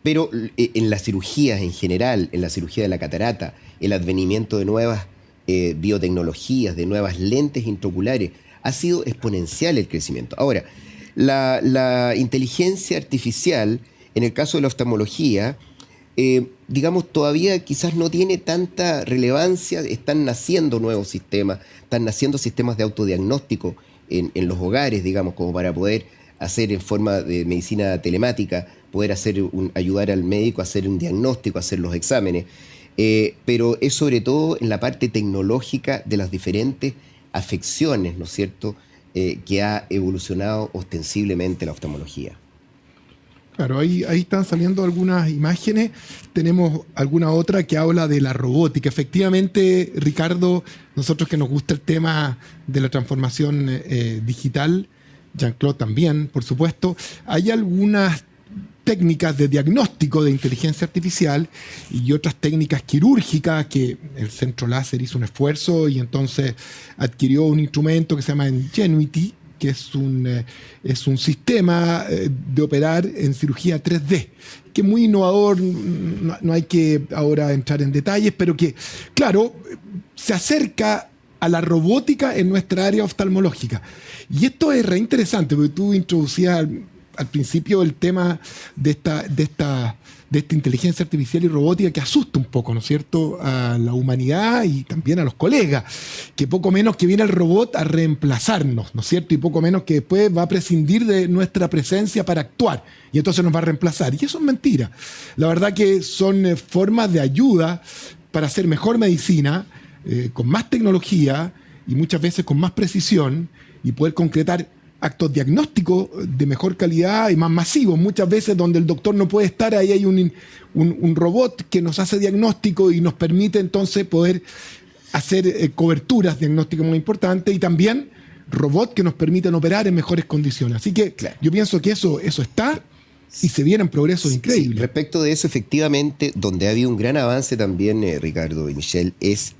pero en las cirugías en general, en la cirugía de la catarata, el advenimiento de nuevas biotecnologías, de nuevas lentes intraoculares, ha sido exponencial el crecimiento. Ahora, la inteligencia artificial, en el caso de la oftalmología, digamos, todavía quizás no tiene tanta relevancia. Están naciendo nuevos sistemas, están naciendo sistemas de autodiagnóstico en los hogares, digamos, como para poder hacer en forma de medicina telemática, poder ayudar al médico a hacer un diagnóstico, a hacer los exámenes. Pero es sobre todo en la parte tecnológica de las diferentes afecciones, ¿no es cierto?, que ha evolucionado ostensiblemente la oftalmología. Claro, ahí están saliendo algunas imágenes. Tenemos alguna otra que habla de la robótica. Efectivamente, Ricardo, nosotros que nos gusta el tema de la transformación digital, Jean-Claude también, por supuesto, hay algunas técnicas de diagnóstico de inteligencia artificial y otras técnicas quirúrgicas que el Centro Láser hizo un esfuerzo y entonces adquirió un instrumento que se llama Ingenuity, que es un sistema de operar en cirugía 3D, que es muy innovador. No hay que ahora entrar en detalles, pero que, claro, se acerca a la robótica en nuestra área oftalmológica. Y esto es re interesante, porque tú introducías al principio el tema de esta inteligencia artificial y robótica que asusta un poco, ¿no es cierto?, a la humanidad y también a los colegas, que poco menos que viene el robot a reemplazarnos, ¿no es cierto?, y poco menos que después va a prescindir de nuestra presencia para actuar, y entonces nos va a reemplazar. Y eso es mentira. La verdad que son formas de ayuda para hacer mejor medicina, con más tecnología y muchas veces con más precisión, y poder concretar actos diagnósticos de mejor calidad y más masivos. Muchas veces donde el doctor no puede estar, ahí hay un robot que nos hace diagnóstico y nos permite entonces poder hacer coberturas diagnósticas muy importantes, y también robots que nos permiten operar en mejores condiciones. Así que claro, yo pienso que eso está y se vienen progresos increíbles. Sí, respecto de eso, efectivamente, donde ha habido un gran avance también, Ricardo y Michelle, es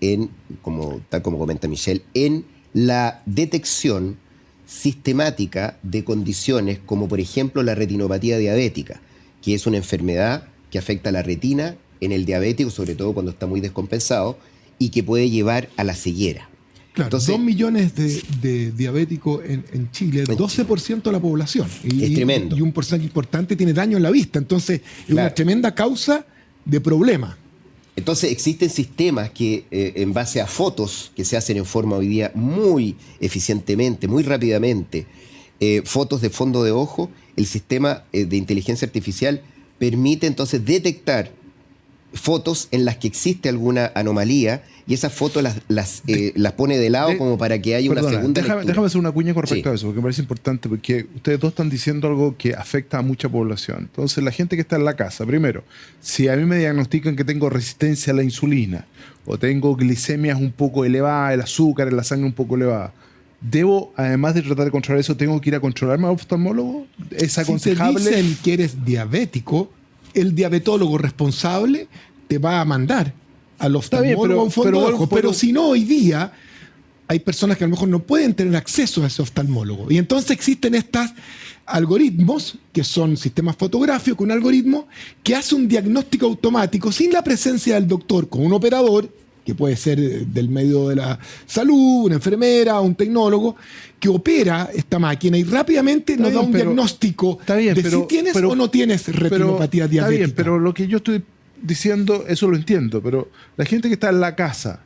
tal como comenta Michelle, en la detección sistemática de condiciones como por ejemplo la retinopatía diabética, que es una enfermedad que afecta a la retina en el diabético, sobre todo cuando está muy descompensado, y que puede llevar a la ceguera. Claro, Entonces, 2 millones de diabéticos en Chile, 12% de la población. Es tremendo. Y un porcentaje importante tiene daño en la vista. Entonces, es una tremenda causa de problema. Entonces existen sistemas que en base a fotos que se hacen en forma hoy día muy eficientemente, muy rápidamente, fotos de fondo de ojo, el sistema de inteligencia artificial permite entonces detectar fotos en las que existe alguna anomalía y esas fotos las pone de lado como para que haya una segunda lectura. Déjame hacer una cuña con respecto Sí. a eso, porque me parece importante, porque ustedes dos están diciendo algo que afecta a mucha población. Entonces, la gente que está en la casa, primero, si a mí me diagnostican que tengo resistencia a la insulina o tengo glicemias un poco elevadas, el azúcar en la sangre un poco elevada, ¿debo, además de tratar de controlar eso, tengo que ir a controlarme al oftalmólogo? ¿Es aconsejable? Si te dicen que eres diabético, el diabetólogo responsable te va a mandar al oftalmólogo a un fondo de ojo. Pero si no, hoy día hay personas que a lo mejor no pueden tener acceso a ese oftalmólogo. Y entonces existen estos algoritmos, que son sistemas fotográficos, un algoritmo que hace un diagnóstico automático sin la presencia del doctor, con un operador, que puede ser del medio de la salud, una enfermera, un tecnólogo, que opera esta máquina y rápidamente nos da un diagnóstico de si tienes o no tienes retinopatía diabética. Está bien, pero lo que yo estoy diciendo, eso lo entiendo, pero la gente que está en la casa,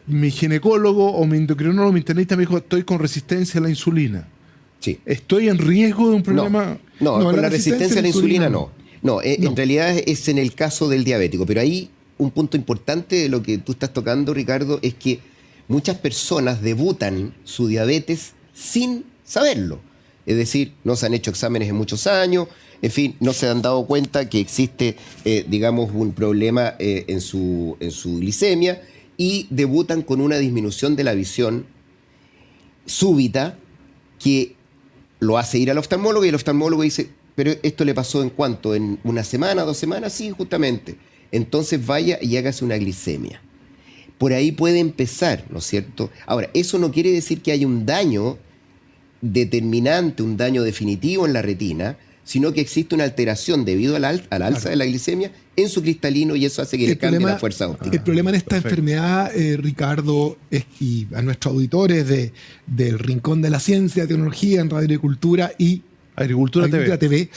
mi ginecólogo o mi endocrinólogo, mi internista me dijo, estoy con resistencia a la insulina. Sí. ¿Estoy en riesgo de un problema? No, con la resistencia a la insulina no. No, en realidad es en el caso del diabético, pero ahí un punto importante de lo que tú estás tocando, Ricardo, es que muchas personas debutan su diabetes sin saberlo. Es decir, no se han hecho exámenes en muchos años, en fin, no se han dado cuenta que existe, digamos, un problema en su glicemia y debutan con una disminución de la visión súbita que lo hace ir al oftalmólogo y el oftalmólogo dice, pero esto le pasó ¿en cuánto? ¿En una semana, 2 semanas? Sí, justamente. Entonces vaya y hágase una glicemia. Por ahí puede empezar, ¿no es cierto? Ahora, eso no quiere decir que haya un daño determinante, un daño definitivo en la retina, sino que existe una alteración debido al alza de la glicemia en su cristalino y eso hace que le cambie la fuerza óptica. El problema en esta enfermedad, Ricardo, y a nuestros auditores del Rincón de la Ciencia, Tecnología en Radio Agricultura y Agricultura TV,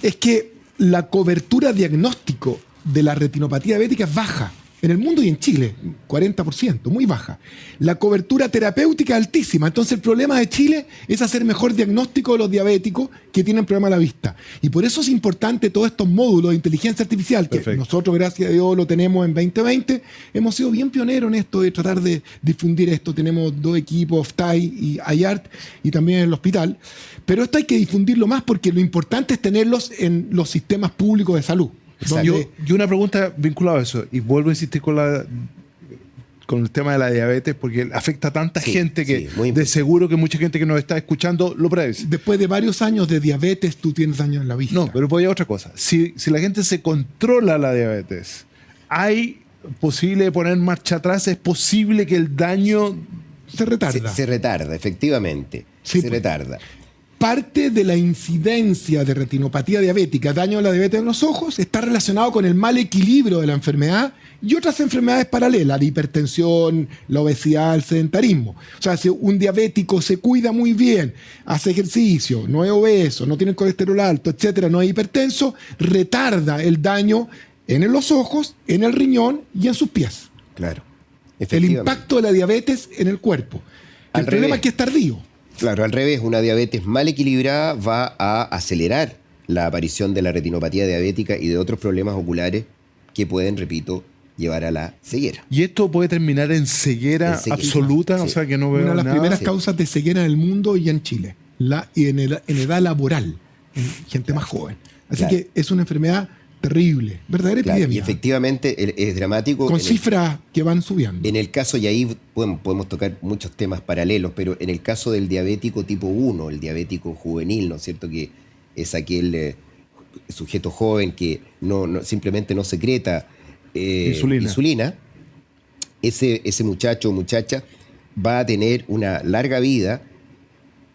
es que la cobertura diagnóstico de la retinopatía diabética es baja. En el mundo y en Chile, 40%, muy baja. La cobertura terapéutica es altísima. Entonces el problema de Chile es hacer mejor diagnóstico de los diabéticos que tienen problema a la vista. Y por eso es importante todos estos módulos de inteligencia artificial, que nosotros, gracias a Dios, lo tenemos en 2020. Hemos sido bien pioneros en esto de tratar de difundir esto. Tenemos 2 equipos, OFTAI y IART, y también en el hospital. Pero esto hay que difundirlo más porque lo importante es tenerlos en los sistemas públicos de salud. Y una pregunta vinculada a eso, y vuelvo a insistir con el tema de la diabetes, porque afecta a tanta gente que de seguro que mucha gente que nos está escuchando lo padece. Después de varios años de diabetes, tú tienes daño en la vista. No, pero voy a otra cosa. Si la gente se controla la diabetes, ¿hay posible de poner marcha atrás? ¿Es posible que el daño se retarda? Se retarda, efectivamente. Sí, se retarda. Parte de la incidencia de retinopatía diabética, daño a la diabetes en los ojos, está relacionado con el mal equilibrio de la enfermedad y otras enfermedades paralelas, la hipertensión, la obesidad, el sedentarismo. O sea, si un diabético se cuida muy bien, hace ejercicio, no es obeso, no tiene colesterol alto, etcétera, no es hipertenso, retarda el daño en los ojos, en el riñón y en sus pies. Claro. El impacto de la diabetes en el cuerpo. El problema es que es tardío. Claro, al revés, una diabetes mal equilibrada va a acelerar la aparición de la retinopatía diabética y de otros problemas oculares que pueden, repito, llevar a la ceguera. ¿Y esto puede terminar en ceguera absoluta? Sí. O sea, que no veo una de las nada. Primeras causas de ceguera en el mundo y en Chile. Y en edad laboral, en gente más joven. Así que es una enfermedad terrible, verdadera epidemia. Y efectivamente es dramático. Con cifras que van subiendo. En el caso, y ahí podemos tocar muchos temas paralelos, pero en el caso del diabético tipo 1, el diabético juvenil, ¿no es cierto? Que es aquel sujeto joven que simplemente no secreta insulina. Ese muchacho o muchacha va a tener una larga vida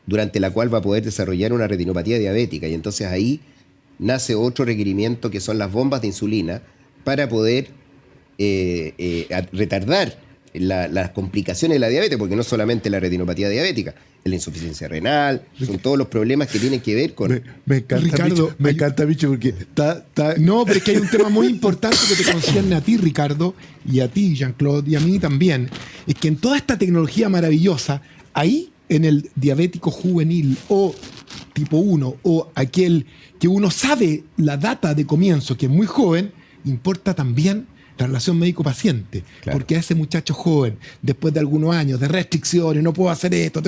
durante la cual va a poder desarrollar una retinopatía diabética. Y entonces ahí nace otro requerimiento que son las bombas de insulina para poder retardar las complicaciones de la diabetes, porque no solamente la retinopatía diabética, es la insuficiencia renal, son todos los problemas que tienen que ver con... Me encanta, Ricardo, me encanta, bicho, porque está... No, pero es que hay un tema muy importante que te concierne a ti, Ricardo, y a ti, Jean-Claude, y a mí también. Es que en toda esta tecnología maravillosa, ahí en el diabético juvenil o tipo 1 o aquel que uno sabe la data de comienzo, que es muy joven, importa también la relación médico-paciente. Claro. Porque a ese muchacho joven, después de algunos años de restricciones, no puedo hacer esto,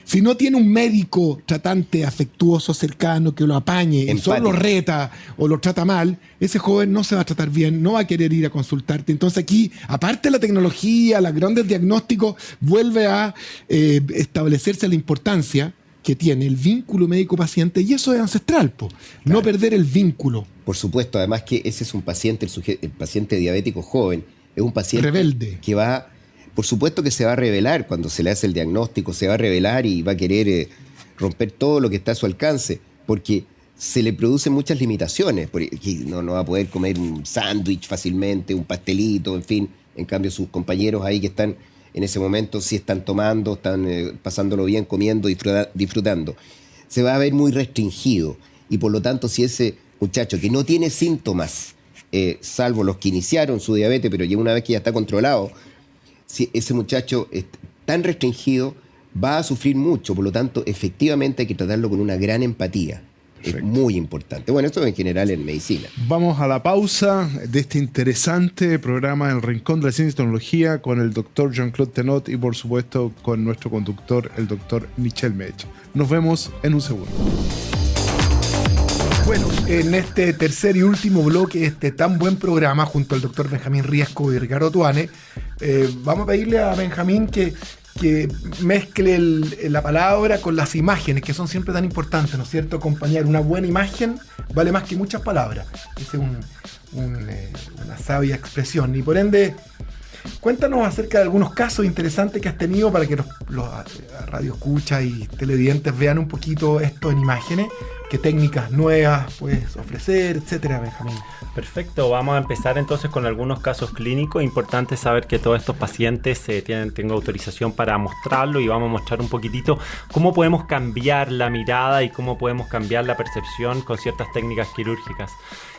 si no tiene un médico tratante afectuoso, cercano, que lo apañe y Empático. solo lo reta o lo trata mal, ese joven no se va a tratar bien, no va a querer ir a consultarte. Entonces aquí, aparte de la tecnología, los grandes diagnósticos, vuelve a establecerse la importancia que tiene el vínculo médico-paciente, y eso es ancestral, po. No perder el vínculo. Por supuesto, además que ese es un paciente, el paciente diabético joven, es un paciente Rebelde. que va, por supuesto que se va a rebelar cuando se le hace el diagnóstico, se va a rebelar y va a querer romper todo lo que está a su alcance, porque se le producen muchas limitaciones, porque no va a poder comer un sándwich fácilmente, un pastelito, en fin. En cambio, sus compañeros ahí que están en ese momento sí están tomando, están pasándolo bien, comiendo, disfrutando. Se va a ver muy restringido, y por lo tanto, si ese muchacho que no tiene síntomas, salvo los que iniciaron su diabetes, pero ya una vez que ya está controlado, si ese muchacho es tan restringido, va a sufrir mucho. Por lo tanto, efectivamente hay que tratarlo con una gran empatía. Perfecto. Es muy importante. Bueno, esto en general en medicina. Vamos a la pausa de este interesante programa El Rincón de la Ciencia y Tecnología con el doctor Jean-Claude Tenot y por supuesto con nuestro conductor, el doctor Michel Mech. Nos vemos en un segundo. Bueno, en este tercer y último bloque de este tan buen programa, junto al doctor Benjamín Riesco y Ricardo Tuane, vamos a pedirle a Benjamín que mezcle la palabra con las imágenes, que son siempre tan importantes, ¿no es cierto? Acompañar una buena imagen vale más que muchas palabras. Esa es una sabia expresión. Y por ende, cuéntanos acerca de algunos casos interesantes que has tenido para que los radioescuchas y televidentes vean un poquito esto en imágenes. ¿Qué técnicas nuevas puedes ofrecer, etcétera, Benjamín? Perfecto, vamos a empezar entonces con algunos casos clínicos. Importante saber que todos estos pacientes tengo autorización para mostrarlo, y vamos a mostrar un poquitito cómo podemos cambiar la mirada y cómo podemos cambiar la percepción con ciertas técnicas quirúrgicas.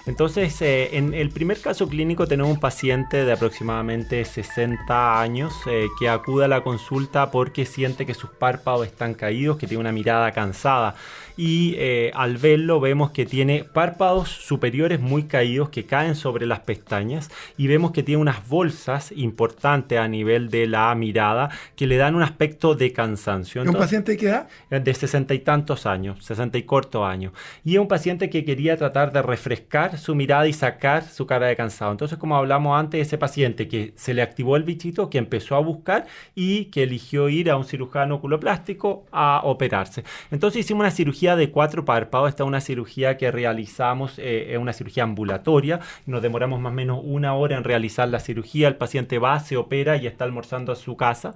Entonces, en el primer caso clínico tenemos un paciente de aproximadamente 60 años que acude a la consulta porque siente que sus párpados están caídos, que tiene una mirada cansada. Y al verlo vemos que tiene párpados superiores muy caídos que caen sobre las pestañas, y vemos que tiene unas bolsas importantes a nivel de la mirada que le dan un aspecto de cansancio. ¿Es un paciente de qué edad? De 60 y tantos años, 60 y cortos años. Y es un paciente que quería tratar de refrescar su mirada y sacar su cara de cansado. Entonces, como hablamos antes, ese paciente que se le activó el bichito, que empezó a buscar y que eligió ir a un cirujano oculoplástico a operarse. Entonces hicimos una cirugía de 4 párpados. Esta es una cirugía que realizamos, es una cirugía ambulatoria. Nos demoramos más o menos 1 hora en realizar la cirugía. El paciente va, se opera y está almorzando a su casa.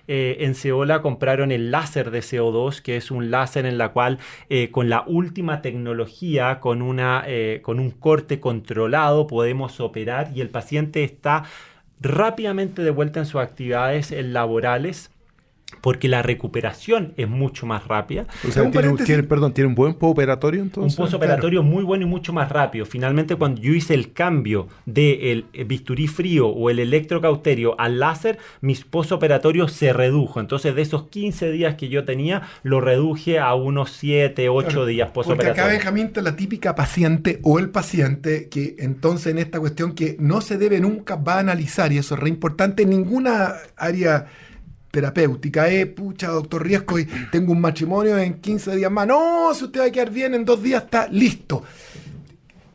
En Seola compraron el láser de CO2, que es un láser en la cual con la última tecnología, con un corte controlado, podemos operar, y el paciente está rápidamente de vuelta en sus actividades laborales, porque la recuperación es mucho más rápida. O sea, tiene un buen postoperatorio entonces. Un postoperatorio muy bueno y mucho más rápido. Finalmente, cuando yo hice el cambio del bisturí frío o el electrocauterio al láser, mi postoperatorio se redujo. Entonces, de esos 15 días que yo tenía, lo reduje a unos 7, 8 días postoperatorio. Porque acá, Benjamín, está la típica paciente o el paciente que entonces en esta cuestión que no se debe nunca banalizar, y eso es re importante en ninguna área terapéutica, pucha, doctor Riesco, y tengo un matrimonio en 15 días más. No, si usted va a quedar bien, en 2 días está listo.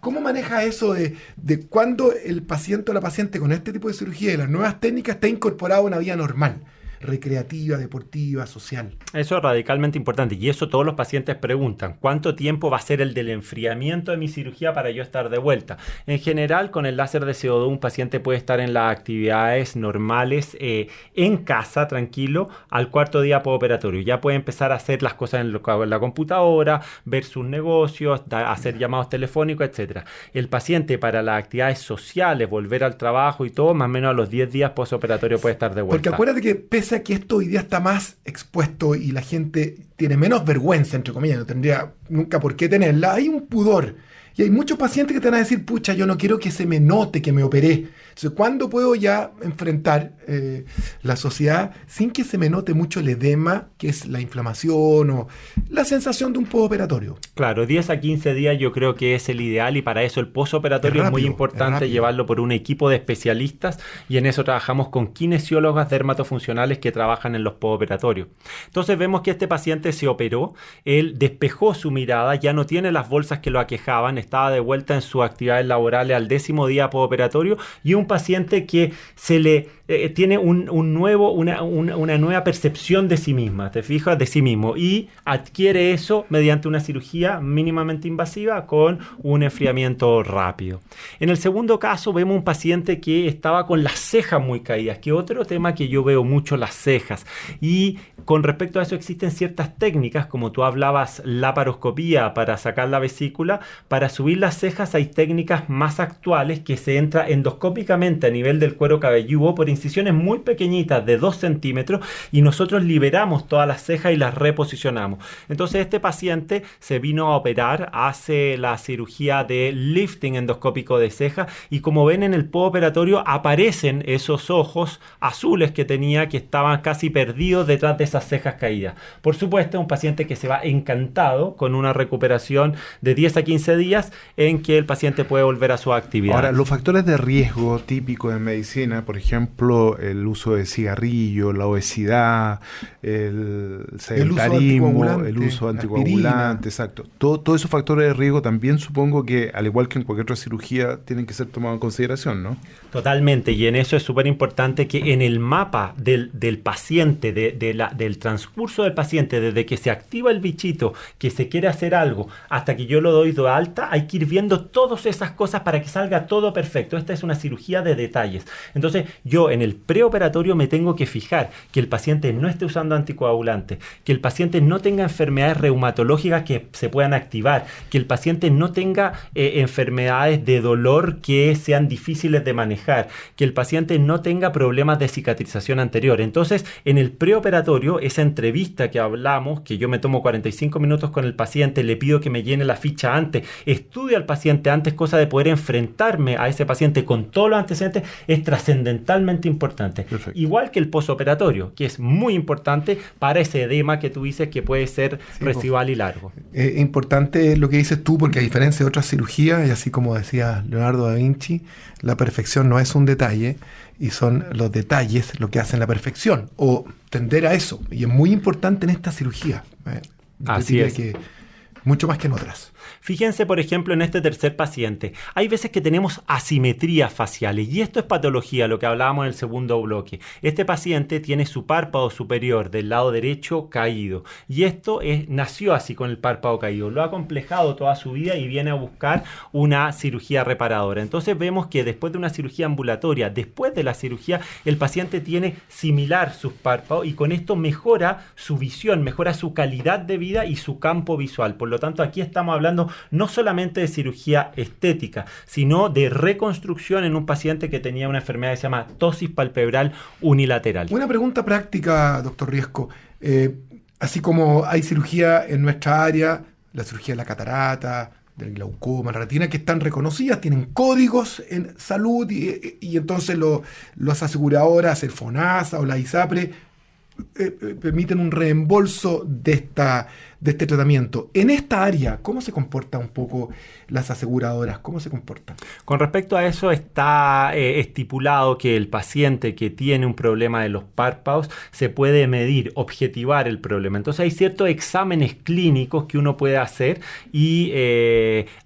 ¿Cómo maneja eso de cuando el paciente o la paciente con este tipo de cirugía y las nuevas técnicas está incorporado a una vida normal? recreativa, deportiva, social. Eso es radicalmente importante y eso todos los pacientes preguntan, ¿cuánto tiempo va a ser el del enfriamiento de mi cirugía para yo estar de vuelta? En general, con el láser de CO2 un paciente puede estar en las actividades normales en casa, tranquilo, al cuarto día postoperatorio. Ya puede empezar a hacer las cosas en la computadora, ver sus negocios, hacer llamados telefónicos, etc. El paciente para las actividades sociales, volver al trabajo y todo, más o menos a los 10 días postoperatorio puede estar de vuelta. Porque acuérdate que pese a que esto hoy día está más expuesto y la gente tiene menos vergüenza, entre comillas, no tendría nunca por qué tenerla, hay un pudor. Y hay muchos pacientes que te van a decir, pucha, yo no quiero que se me note que me operé. Entonces, ¿cuándo puedo ya enfrentar la sociedad sin que se me note mucho el edema, que es la inflamación o la sensación de un postoperatorio? Claro, 10 a 15 días yo creo que es el ideal y para eso el postoperatorio es muy importante llevarlo por un equipo de especialistas y en eso trabajamos con kinesiólogas dermatofuncionales que trabajan en los postoperatorios. Entonces vemos que este paciente se operó, él despejó su mirada, ya no tiene las bolsas que lo aquejaban, estaba de vuelta en sus actividades laborales al 10º día postoperatorio y un paciente que se le tiene una nueva percepción de sí misma, ¿te fijas? De sí mismo y adquiere eso mediante una cirugía mínimamente invasiva con un enfriamiento rápido. En el segundo caso vemos un paciente que estaba con las cejas muy caídas, que otro tema que yo veo mucho, las cejas, y con respecto a eso existen ciertas técnicas, como tú hablabas, laparoscopía para sacar la vesícula. Para subir las cejas hay técnicas más actuales que se entra endoscópicamente a nivel del cuero cabelludo por incisiones muy pequeñitas de 2 centímetros y nosotros liberamos todas las cejas y las reposicionamos. Entonces este paciente se vino a operar, hace la cirugía de lifting endoscópico de ceja y como ven en el postoperatorio aparecen esos ojos azules que tenía, que estaban casi perdidos detrás de esas cejas caídas. Por supuesto, un paciente que se va encantado con una recuperación de 10 a 15 días en que el paciente puede volver a su actividad. Ahora, los factores de riesgo típicos en medicina, por ejemplo, el uso de cigarrillo, la obesidad, el sedentarismo, el uso anticoagulante, exacto. Todos esos factores de riesgo también supongo que, al igual que en cualquier otra cirugía, tienen que ser tomados en consideración, ¿no? Totalmente, y en eso es súper importante que en el mapa del paciente, del transcurso del paciente, desde que se activa el bichito, que se quiere hacer algo, hasta que yo lo doy de alta, hay que ir viendo todas esas cosas para que salga todo perfecto. Esta es una cirugía de detalles. Entonces, yo en el preoperatorio me tengo que fijar que el paciente no esté usando anticoagulantes, que el paciente no tenga enfermedades reumatológicas que se puedan activar, que el paciente no tenga enfermedades de dolor que sean difíciles de manejar, que el paciente no tenga problemas de cicatrización anterior. Entonces, en el preoperatorio, esa entrevista que hablamos, que yo me tomo 45 minutos con el paciente, le pido que me llene la ficha antes, estudio al paciente antes, cosa de poder enfrentarme a ese paciente con todos los antecedentes, es trascendentalmente importante. Perfecto. Igual que el postoperatorio, que es muy importante para ese edema que tú dices que puede ser residual y largo. Importante lo que dices tú, porque a diferencia de otras cirugías, y así como decía Leonardo da Vinci, la perfección no es un detalle, y son los detalles lo que hacen la perfección, o tender a eso. Y es muy importante en esta cirugía. Así es. Que mucho más que en otras. Fíjense, por ejemplo, en este tercer paciente. Hay veces que tenemos asimetrías faciales y esto es patología, lo que hablábamos en el segundo bloque. Este paciente tiene su párpado superior del lado derecho caído y esto nació así con el párpado caído. Lo ha complejado toda su vida y viene a buscar una cirugía reparadora. Entonces vemos que después de una cirugía ambulatoria, después de la cirugía, el paciente tiene similar sus párpados y con esto mejora su visión, mejora su calidad de vida y su campo visual. Por lo tanto, aquí estamos hablando no solamente de cirugía estética, sino de reconstrucción en un paciente que tenía una enfermedad que se llama ptosis palpebral unilateral. Una pregunta práctica, doctor Riesco. Así como hay cirugía en nuestra área, la cirugía de la catarata, del glaucoma, la retina, que están reconocidas, tienen códigos en salud y entonces las aseguradoras, el FONASA o la ISAPRE, permiten un reembolso de de este tratamiento. En esta área, ¿cómo se comportan un poco las aseguradoras? ¿Cómo se comportan? Con respecto a eso está estipulado que el paciente que tiene un problema de los párpados se puede medir, objetivar el problema. Entonces hay ciertos exámenes clínicos que uno puede hacer y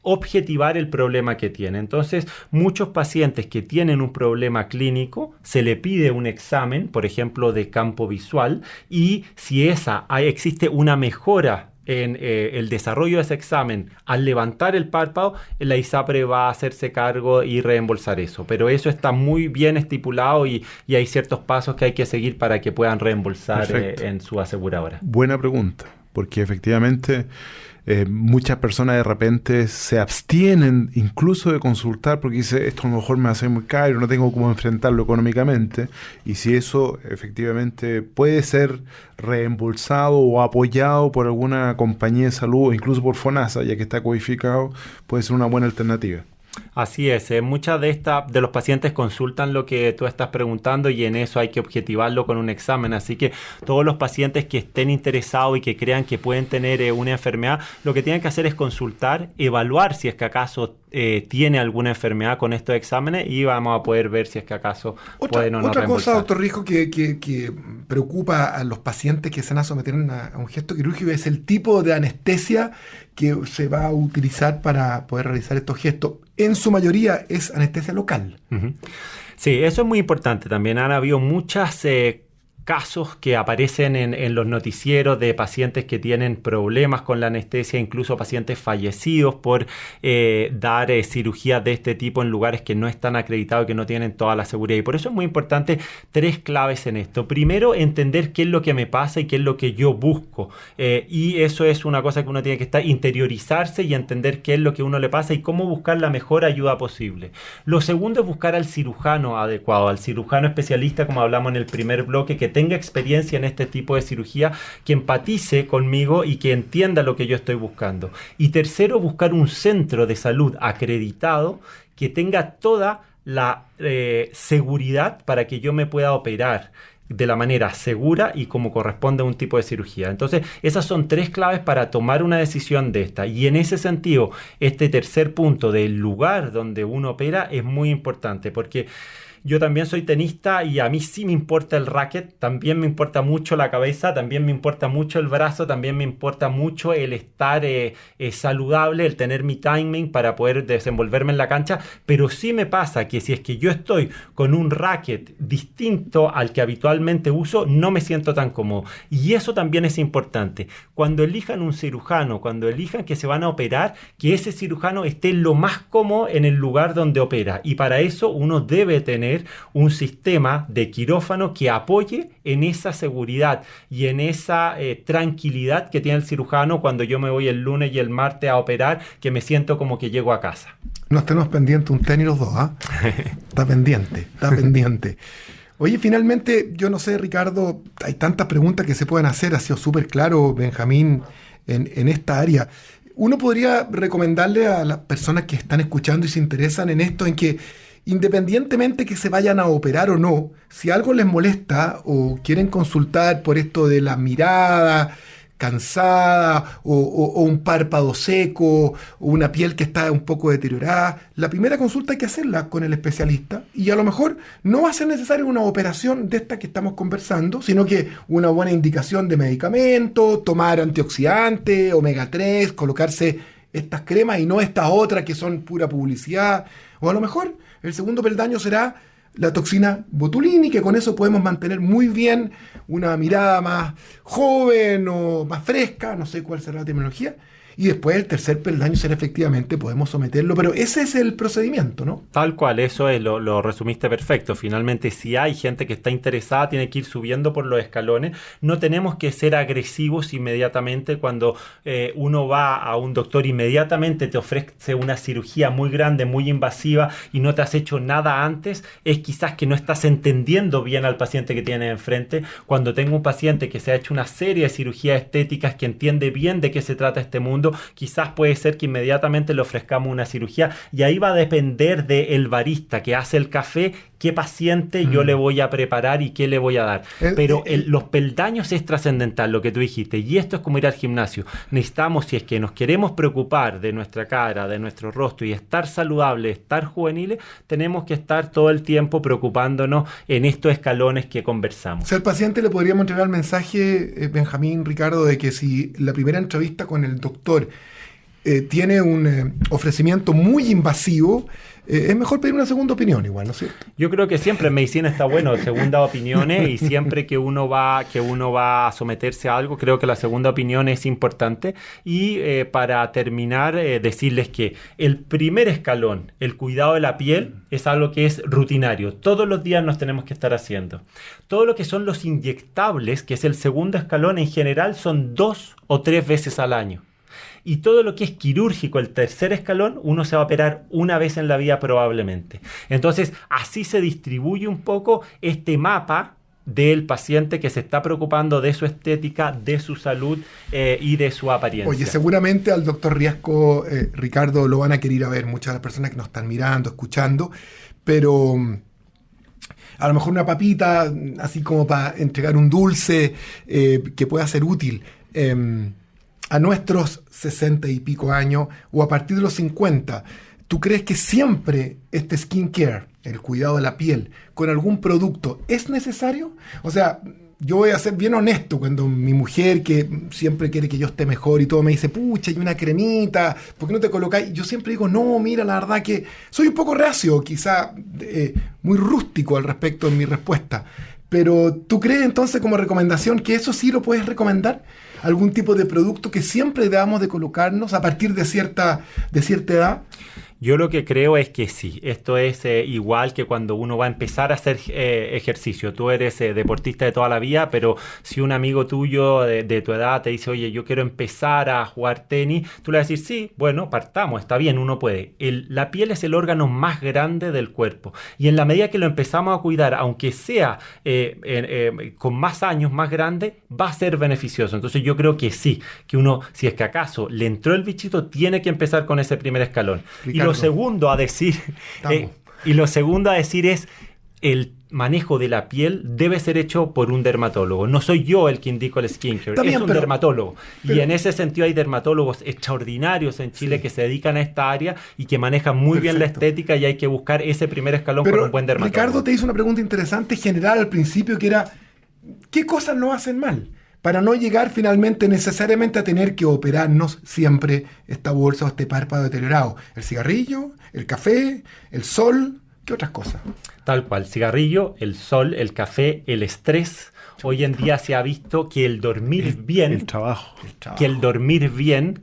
objetivar el problema que tiene. Entonces muchos pacientes que tienen un problema clínico se le pide un examen, por ejemplo, de campo visual, y si existe una mejora en el desarrollo de ese examen, al levantar el párpado, la ISAPRE va a hacerse cargo y reembolsar eso. Pero eso está muy bien estipulado y hay ciertos pasos que hay que seguir para que puedan reembolsar en su aseguradora. Buena pregunta, porque efectivamente muchas personas de repente se abstienen incluso de consultar porque dice, esto a lo mejor me hace muy caro, no tengo cómo enfrentarlo económicamente, y si eso efectivamente puede ser reembolsado o apoyado por alguna compañía de salud o incluso por FONASA, ya que está codificado, puede ser una buena alternativa. Así es, muchas de los pacientes consultan lo que tú estás preguntando y en eso hay que objetivarlo con un examen, así que todos los pacientes que estén interesados y que crean que pueden tener una enfermedad, lo que tienen que hacer es consultar, evaluar si es que acaso tiene alguna enfermedad con estos exámenes y vamos a poder ver si es que acaso pueden o no otra reembolsar. cosa, doctor Rijo, que preocupa a los pacientes que se van a someter a un gesto quirúrgico es el tipo de anestesia que se va a utilizar para poder realizar estos gestos. En su mayoría es anestesia local. Uh-huh. Sí, eso es muy importante. También han habido muchas casos que aparecen en los noticieros de pacientes que tienen problemas con la anestesia, incluso pacientes fallecidos por dar cirugías de este tipo en lugares que no están acreditados y que no tienen toda la seguridad. Y por eso es muy importante 3 claves en esto. Primero, entender qué es lo que me pasa y qué es lo que yo busco. Y eso es una cosa que uno tiene que interiorizarse y entender qué es lo que a uno le pasa y cómo buscar la mejor ayuda posible. Lo segundo es buscar al cirujano adecuado, al cirujano especialista, como hablamos en el primer bloque, que tenga experiencia en este tipo de cirugía, que empatice conmigo y que entienda lo que yo estoy buscando. Y tercero, buscar un centro de salud acreditado que tenga toda la seguridad para que yo me pueda operar de la manera segura y como corresponde a un tipo de cirugía. Entonces, esas son 3 claves para tomar una decisión de esta. Y en ese sentido, este tercer punto del lugar donde uno opera es muy importante, porque yo también soy tenista y a mí sí me importa el racket, también me importa mucho la cabeza, también me importa mucho el brazo, también me importa mucho el estar saludable, el tener mi timing para poder desenvolverme en la cancha, pero sí me pasa que si es que yo estoy con un racket distinto al que habitualmente uso, no me siento tan cómodo. Y eso también es importante. Cuando elijan un cirujano, cuando elijan que se van a operar, que ese cirujano esté lo más cómodo en el lugar donde opera. Y para eso uno debe tener un sistema de quirófano que apoye en esa seguridad y en esa tranquilidad que tiene el cirujano cuando yo me voy el lunes y el martes a operar, que me siento como que llego a casa. Nos tenemos pendiente un tenis los dos, ¿ah? Está pendiente. Oye, finalmente, yo no sé, Ricardo, hay tantas preguntas que se pueden hacer, ha sido súper claro, Benjamín, en esta área. Uno podría recomendarle a las personas que están escuchando y se interesan en esto, en que independientemente que se vayan a operar o no, si algo les molesta o quieren consultar por esto de la mirada cansada o un párpado seco o una piel que está un poco deteriorada, la primera consulta hay que hacerla con el especialista y a lo mejor no va a ser necesaria una operación de esta que estamos conversando, sino que una buena indicación de medicamento, tomar antioxidantes, omega 3, colocarse estas cremas y no estas otras que son pura publicidad, o a lo mejor el segundo peldaño será la toxina botulínica, y con eso podemos mantener muy bien una mirada más joven o más fresca, no sé cuál será la terminología. Y después el tercer peldaño será efectivamente, podemos someterlo, pero ese es el procedimiento, ¿no? Tal cual, eso es, lo resumiste perfecto. Finalmente, si hay gente que está interesada, tiene que ir subiendo por los escalones. No tenemos que ser agresivos inmediatamente cuando uno va a un doctor, inmediatamente te ofrece una cirugía muy grande, muy invasiva y no te has hecho nada antes. Es quizás que no estás entendiendo bien al paciente que tienes enfrente. Cuando tengo un paciente que se ha hecho una serie de cirugías estéticas, que entiende bien de qué se trata este mundo, quizás puede ser que inmediatamente le ofrezcamos una cirugía y ahí va a depender del barista que hace el café qué paciente yo le voy a preparar y qué le voy a dar. Pero los peldaños es trascendental, lo que tú dijiste, y esto es como ir al gimnasio. Necesitamos, si es que nos queremos preocupar de nuestra cara, de nuestro rostro y estar saludables, estar juveniles, tenemos que estar todo el tiempo preocupándonos en estos escalones que conversamos. O sea, al paciente le podríamos entregar el mensaje, Benjamín, Ricardo, de que si la primera entrevista con el doctor tiene un ofrecimiento muy invasivo, es mejor pedir una segunda opinión igual, ¿no es cierto? Yo creo que siempre en medicina está bueno segundas opiniones, y siempre que uno va a someterse a algo, creo que la segunda opinión es importante. Y para terminar, decirles que el primer escalón, el cuidado de la piel, es algo que es rutinario. Todos los días nos tenemos que estar haciendo. Todo lo que son los inyectables, que es el segundo escalón, en general son 2 o 3 veces al año. Y todo lo que es quirúrgico, el tercer escalón, uno se va a operar una vez en la vida probablemente. Entonces, así se distribuye un poco este mapa del paciente que se está preocupando de su estética, de su salud y de su apariencia. Oye, seguramente al doctor Riesco, Ricardo, lo van a querer ver muchas de las personas que nos están mirando, escuchando, pero a lo mejor una papita, así como para entregar un dulce que pueda ser útil. A nuestros 60 y pico años o a partir de los 50, ¿tú crees que siempre este skincare, el cuidado de la piel, con algún producto, es necesario? O sea, yo voy a ser bien honesto cuando mi mujer, que siempre quiere que yo esté mejor y todo, me dice, pucha, hay una cremita, ¿por qué no te colocáis? Yo siempre digo, no, mira, la verdad que soy un poco reacio, quizá muy rústico al respecto en mi respuesta. Pero ¿tú crees entonces como recomendación que eso sí lo puedes recomendar? ¿Algún tipo de producto que siempre debamos de colocarnos a partir de cierta edad? Yo lo que creo es que sí. Esto es igual que cuando uno va a empezar a hacer ejercicio. Tú eres deportista de toda la vida, pero si un amigo tuyo de tu edad te dice, oye, yo quiero empezar a jugar tenis, tú le vas a decir, sí, bueno, partamos, está bien, uno puede. La piel es el órgano más grande del cuerpo. Y en la medida que lo empezamos a cuidar, aunque sea con más años, más grande, va a ser beneficioso. Entonces yo creo que sí, que uno, si es que acaso le entró el bichito, tiene que empezar con ese primer escalón. Ricardo. Lo segundo a decir es el manejo de la piel debe ser hecho por un dermatólogo. No soy yo el que indico el skincare, es un dermatólogo. Y en ese sentido hay dermatólogos extraordinarios en Chile que se dedican a esta área y que manejan muy bien la estética, y hay que buscar ese primer escalón con un buen dermatólogo. Ricardo te hizo una pregunta interesante general al principio, que era, ¿qué cosas no hacen mal? Para no llegar finalmente necesariamente a tener que operarnos siempre esta bolsa o este párpado deteriorado. El cigarrillo, el café, el sol, ¿qué otras cosas? Tal cual, cigarrillo, el sol, el café, el estrés. Hoy en día se ha visto que el dormir bien, El trabajo. que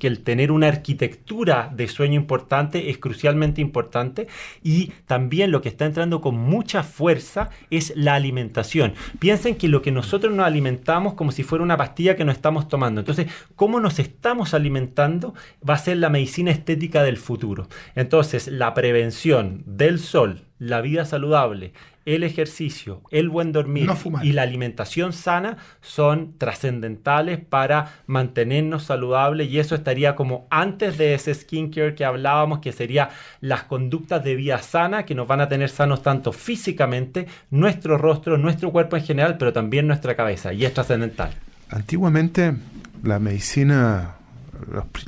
el tener una arquitectura de sueño importante es crucialmente importante, y también lo que está entrando con mucha fuerza es la alimentación. Piensen que lo que nosotros nos alimentamos como si fuera una pastilla que nos estamos tomando. Entonces, cómo nos estamos alimentando va a ser la medicina estética del futuro. Entonces, la prevención del sol, la vida saludable, el ejercicio, el buen dormir y la alimentación sana son trascendentales para mantenernos saludables, y eso estaría como antes de ese skincare que hablábamos, que sería las conductas de vida sana que nos van a tener sanos tanto físicamente, nuestro rostro, nuestro cuerpo en general, pero también nuestra cabeza, y es trascendental. Antiguamente la medicina,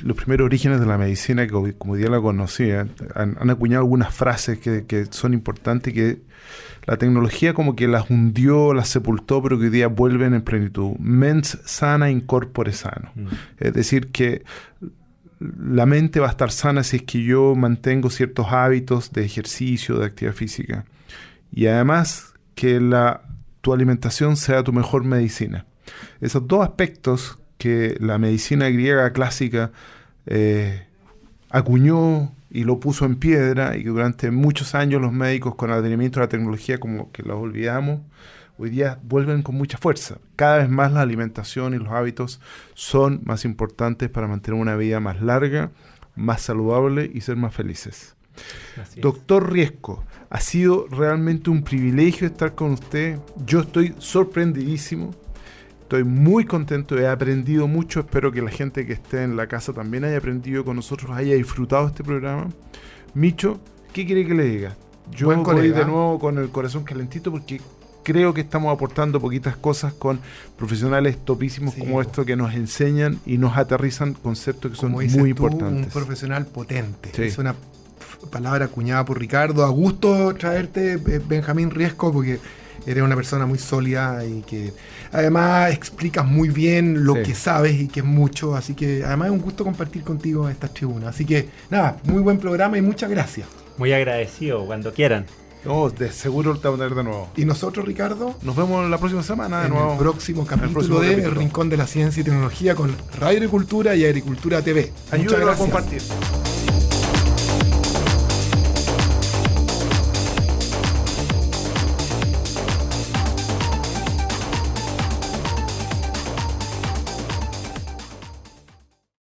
los primeros orígenes de la medicina, que como día la conocía, han acuñado algunas frases que son importantes, que la tecnología como que las hundió, las sepultó, pero que hoy día vuelven en plenitud. Mens sana in corpore sano. Es decir, que la mente va a estar sana si es que yo mantengo ciertos hábitos de ejercicio, de actividad física. Y además que tu alimentación sea tu mejor medicina. Esos dos aspectos que la medicina griega clásica acuñó y lo puso en piedra, y que durante muchos años los médicos, con el advenimiento de la tecnología, como que los olvidamos, hoy día vuelven con mucha fuerza. Cada vez más la alimentación y los hábitos son más importantes para mantener una vida más larga, más saludable y ser más felices. Doctor Riesco, ha sido realmente un privilegio estar con usted. Yo estoy sorprendidísimo. Estoy muy contento, he aprendido mucho. Espero que la gente que esté en la casa también haya aprendido con nosotros, haya disfrutado este programa. Micho, ¿qué quiere que le diga? Yo Buen voy colega. de nuevo con el corazón calentito porque creo que estamos aportando poquitas cosas con profesionales topísimos Sí, como po. esto que nos enseñan y nos aterrizan conceptos que son Como dices muy tú, un importantes. profesional potente. Sí. Es una palabra acuñada por Ricardo. A gusto traerte, Benjamín Riesco, porque eres una persona muy sólida y que además explicas muy bien lo Sí. que sabes y que es mucho. Así que además es un gusto compartir contigo estas tribunas. Así que nada, muy buen programa y muchas gracias. Muy agradecido, cuando quieran. No, de seguro te vamos a tener de nuevo. Y nosotros, Ricardo, Nos vemos la próxima semana de en nuevo. el próximo capítulo próximo de capítulo. El Rincón de la Ciencia y Tecnología con Radio Agricultura y Agricultura TV. Muchas Ayúdanos a gracias. compartir.